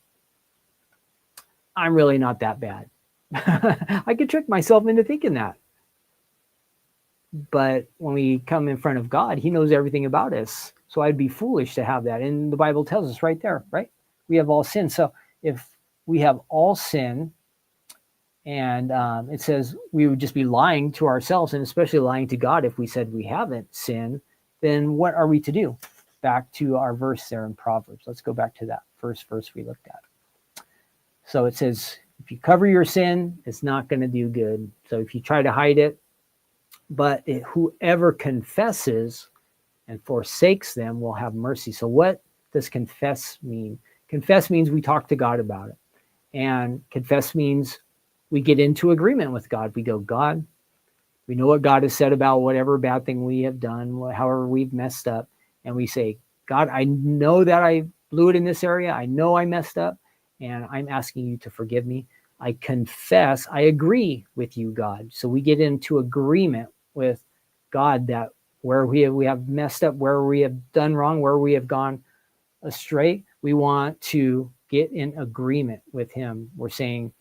I'm really not that bad. I could trick myself into thinking that. But when we come in front of God, he knows everything about us. So I'd be foolish to have that. And the Bible tells us right there, right? We have all sinned. So if we have all sinned, and it says we would just be lying to ourselves, and especially lying to God if we said we haven't sinned, then what are we to do? Back to our verse there in Proverbs. Let's go back to that first verse we looked at. So it says, if you cover your sin, it's not going to do good. So if you try to hide it, but whoever confesses and forsakes them will have mercy. So what does confess mean? Confess means we talk to God about it. And confess means we get into agreement with God. We go, God, we know what God has said about whatever bad thing we have done, however we've messed up. And we say, God, I know that I blew it in this area. I know I messed up, and I'm asking you to forgive me. I confess, I agree with you, God. So we get into agreement with God that where we have messed up, where we have done wrong, where we have gone astray, we want to get in agreement with him. We're saying,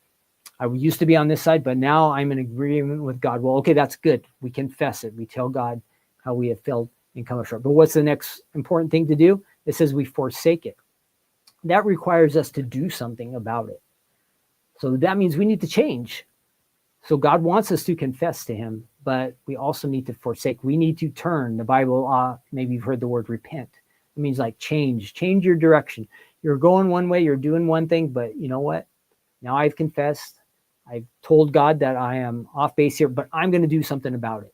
I used to be on this side, but now I'm in agreement with God. Well, okay, that's good. We confess it. We tell God how we have failed and come short. But what's the next important thing to do? It says we forsake it. That requires us to do something about it. So that means we need to change. So God wants us to confess to him, but we also need to forsake. We need to turn. The Bible, maybe you've heard the word repent. It means like change your direction. You're going one way, you're doing one thing, but you know what? Now I've confessed. I've told God that I am off base here, but I'm going to do something about it.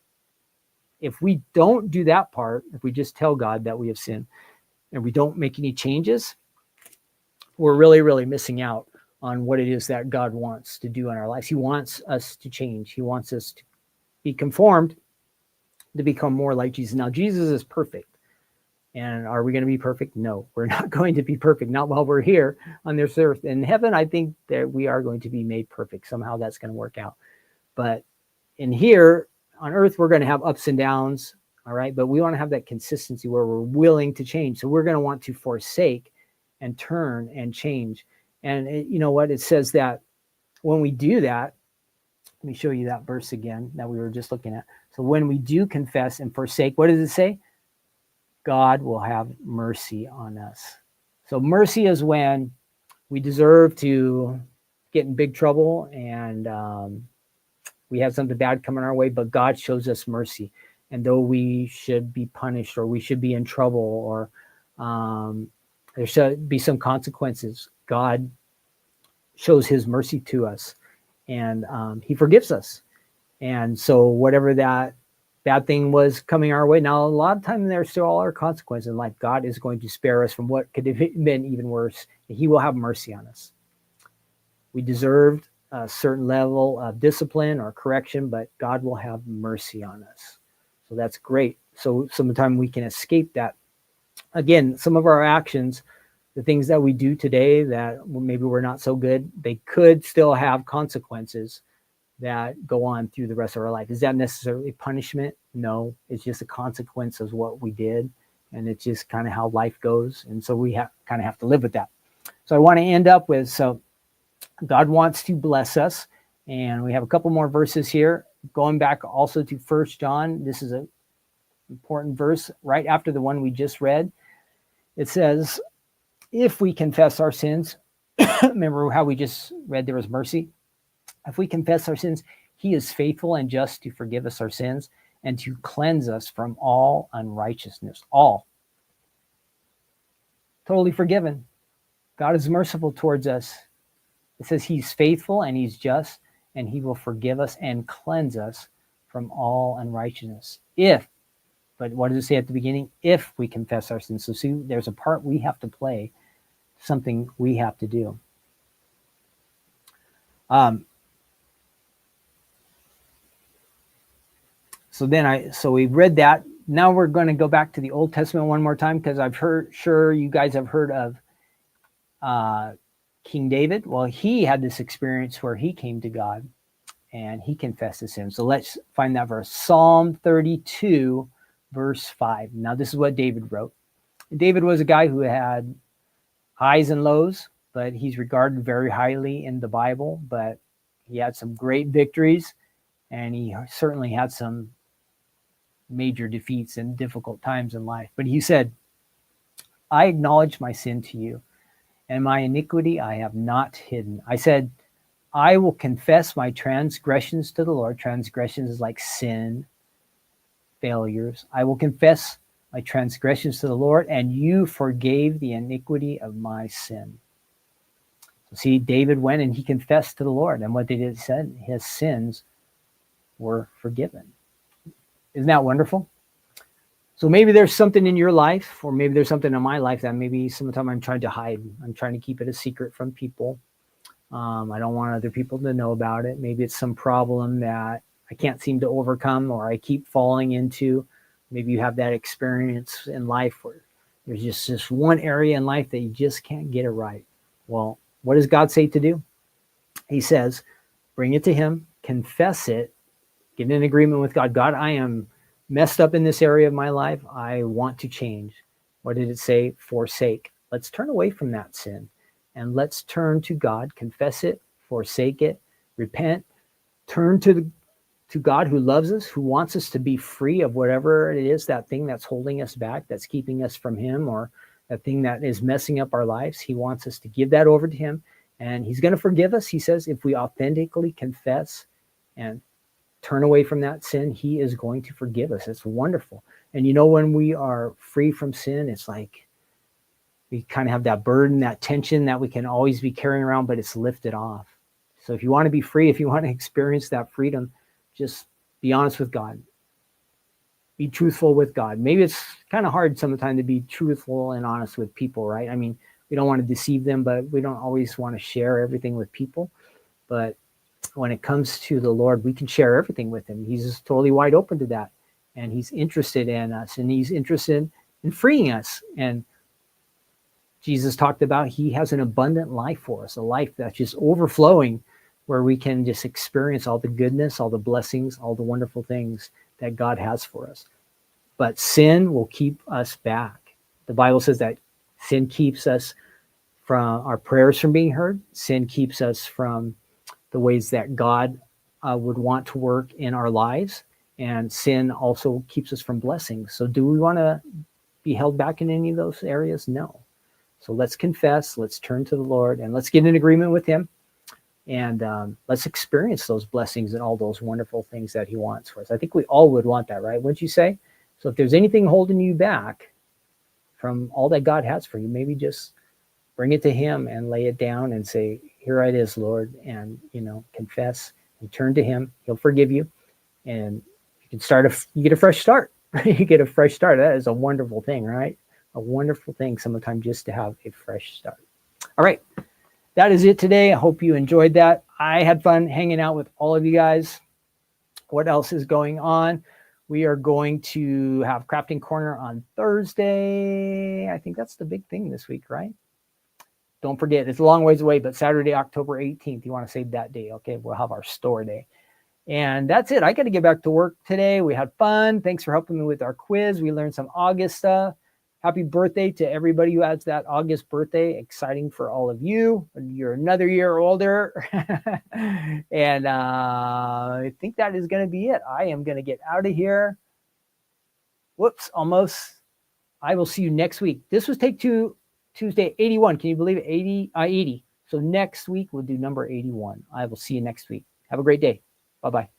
If we don't do that part, if we just tell God that we have sinned and we don't make any changes, we're really, really missing out on what it is that God wants to do in our lives. He wants us to change. He wants us to be conformed, to become more like Jesus. Now, Jesus is perfect. And are we going to be perfect? No, we're not going to be perfect. Not while we're here on this earth. In heaven, I think that we are going to be made perfect. Somehow that's going to work out. But in here on earth, we're going to have ups and downs. All right. But we want to have that consistency where we're willing to change. So we're going to want to forsake and turn and change. And you know what? It says that when we do that, let me show you that verse again that we were just looking at. So when we do confess and forsake, what does it say? God will have mercy on us. So mercy is when we deserve to get in big trouble and we have something bad coming our way, but God shows us mercy. And though we should be punished, or we should be in trouble, or there should be some consequences, God shows his mercy to us, and he forgives us. And so whatever that bad thing was coming our way, now a lot of times there still are consequences in life. God is going to spare us from what could have been even worse. He will have mercy on us. We deserved a certain level of discipline or correction, but God will have mercy on us. So that's great. So sometimes we can escape that. Again, some of our actions, the things that we do today that maybe we're not so good, they could still have consequences that go on through the rest of our life. Is that necessarily punishment? No, it's just a consequence of what we did. And it's just kind of how life goes. And so we kind of have to live with that. So I want to end up with, so God wants to bless us. And we have a couple more verses here. Going back also to 1 John, this is an important verse right after the one we just read. It says, if we confess our sins, remember how we just read there was mercy? If we confess our sins, he is faithful and just to forgive us our sins and to cleanse us from all unrighteousness. All. Totally forgiven. God is merciful towards us. It says he's faithful and he's just, and he will forgive us and cleanse us from all unrighteousness. If, but what does it say at the beginning? If we confess our sins. So see, there's a part we have to play, something we have to do. So we read that. Now we're going to go back to the Old Testament one more time, because sure you guys have heard of King David. Well, he had this experience where he came to God and he confessed his sins. So let's find that verse. Psalm 32, verse 5. Now this is what David wrote. David was a guy who had highs and lows, but he's regarded very highly in the Bible. But he had some great victories, and he certainly had some major defeats and difficult times in life. But he said, I acknowledge my sin to you, and my iniquity I have not hidden. I said, I will confess my transgressions to the Lord. Transgressions is like sin, failures. I will confess my transgressions to the Lord, and you forgave the iniquity of my sin. So see, David went and he confessed to the Lord, and what they did said, his sins were forgiven. Isn't that wonderful? So maybe there's something in your life, or maybe there's something in my life that maybe sometimes I'm trying to hide. I'm trying to keep it a secret from people. I don't want other people to know about it. Maybe it's some problem that I can't seem to overcome, or I keep falling into. Maybe you have that experience in life where there's just this one area in life that you just can't get it right. Well, what does God say to do? He says, bring it to him, confess it, get in agreement with God. God, I am messed up in this area of my life. I want to change. What did it say? Forsake. Let's turn away from that sin and let's turn to God, confess it, forsake it, repent, turn to God who loves us, who wants us to be free of whatever it is, that thing that's holding us back, that's keeping us from him, or that thing that is messing up our lives. He wants us to give that over to him, and he's going to forgive us. He says if we authentically confess and turn away from that sin, he is going to forgive us. It's wonderful. And you know, when we are free from sin, it's like we kind of have that burden, that tension that we can always be carrying around, but it's lifted off. So if you want to be free, if you want to experience that freedom, just be honest with God. Be truthful with God. Maybe it's kind of hard sometimes to be truthful and honest with people, right? I mean, we don't want to deceive them, but we don't always want to share everything with people. But when it comes to the Lord, we can share everything with him. He's just totally wide open to that. And he's interested in us, and he's interested in freeing us. And Jesus talked about he has an abundant life for us, a life that's just overflowing, where we can just experience all the goodness, all the blessings, all the wonderful things that God has for us. But sin will keep us back. The Bible says that sin keeps us from our prayers from being heard. Sin keeps us from the ways that God would want to work in our lives. And sin also keeps us from blessings. So do we want to be held back in any of those areas? No. So let's confess, let's turn to the Lord, and let's get in agreement with him. And let's experience those blessings and all those wonderful things that he wants for us. I think we all would want that, right? Wouldn't you say? So if there's anything holding you back from all that God has for you, maybe just bring it to him and lay it down and say, here it is, Lord. And, confess and turn to him. He'll forgive you. And you can you get a fresh start. You get a fresh start. That is a wonderful thing, right? A wonderful thing sometimes just to have a fresh start. All right. That is it today. I hope you enjoyed that. I had fun hanging out with all of you guys. What else is going on? We are going to have Crafting Corner on Thursday. I think that's the big thing this week, right? Don't forget, it's a long ways away, but Saturday, October 18th, you want to save that day, okay? We'll have our store day. And that's it. I got to get back to work today. We had fun. Thanks for helping me with our quiz. We learned some August stuff. Happy birthday to everybody who has that August birthday. Exciting for all of you. You're another year older. And I think that is going to be it. I am going to get out of here. Whoops, almost. I will see you next week. This was Take Two Tuesday 81. Can you believe it? 80. So next week we'll do number 81. I will see you next week. Have a great day. Bye-bye.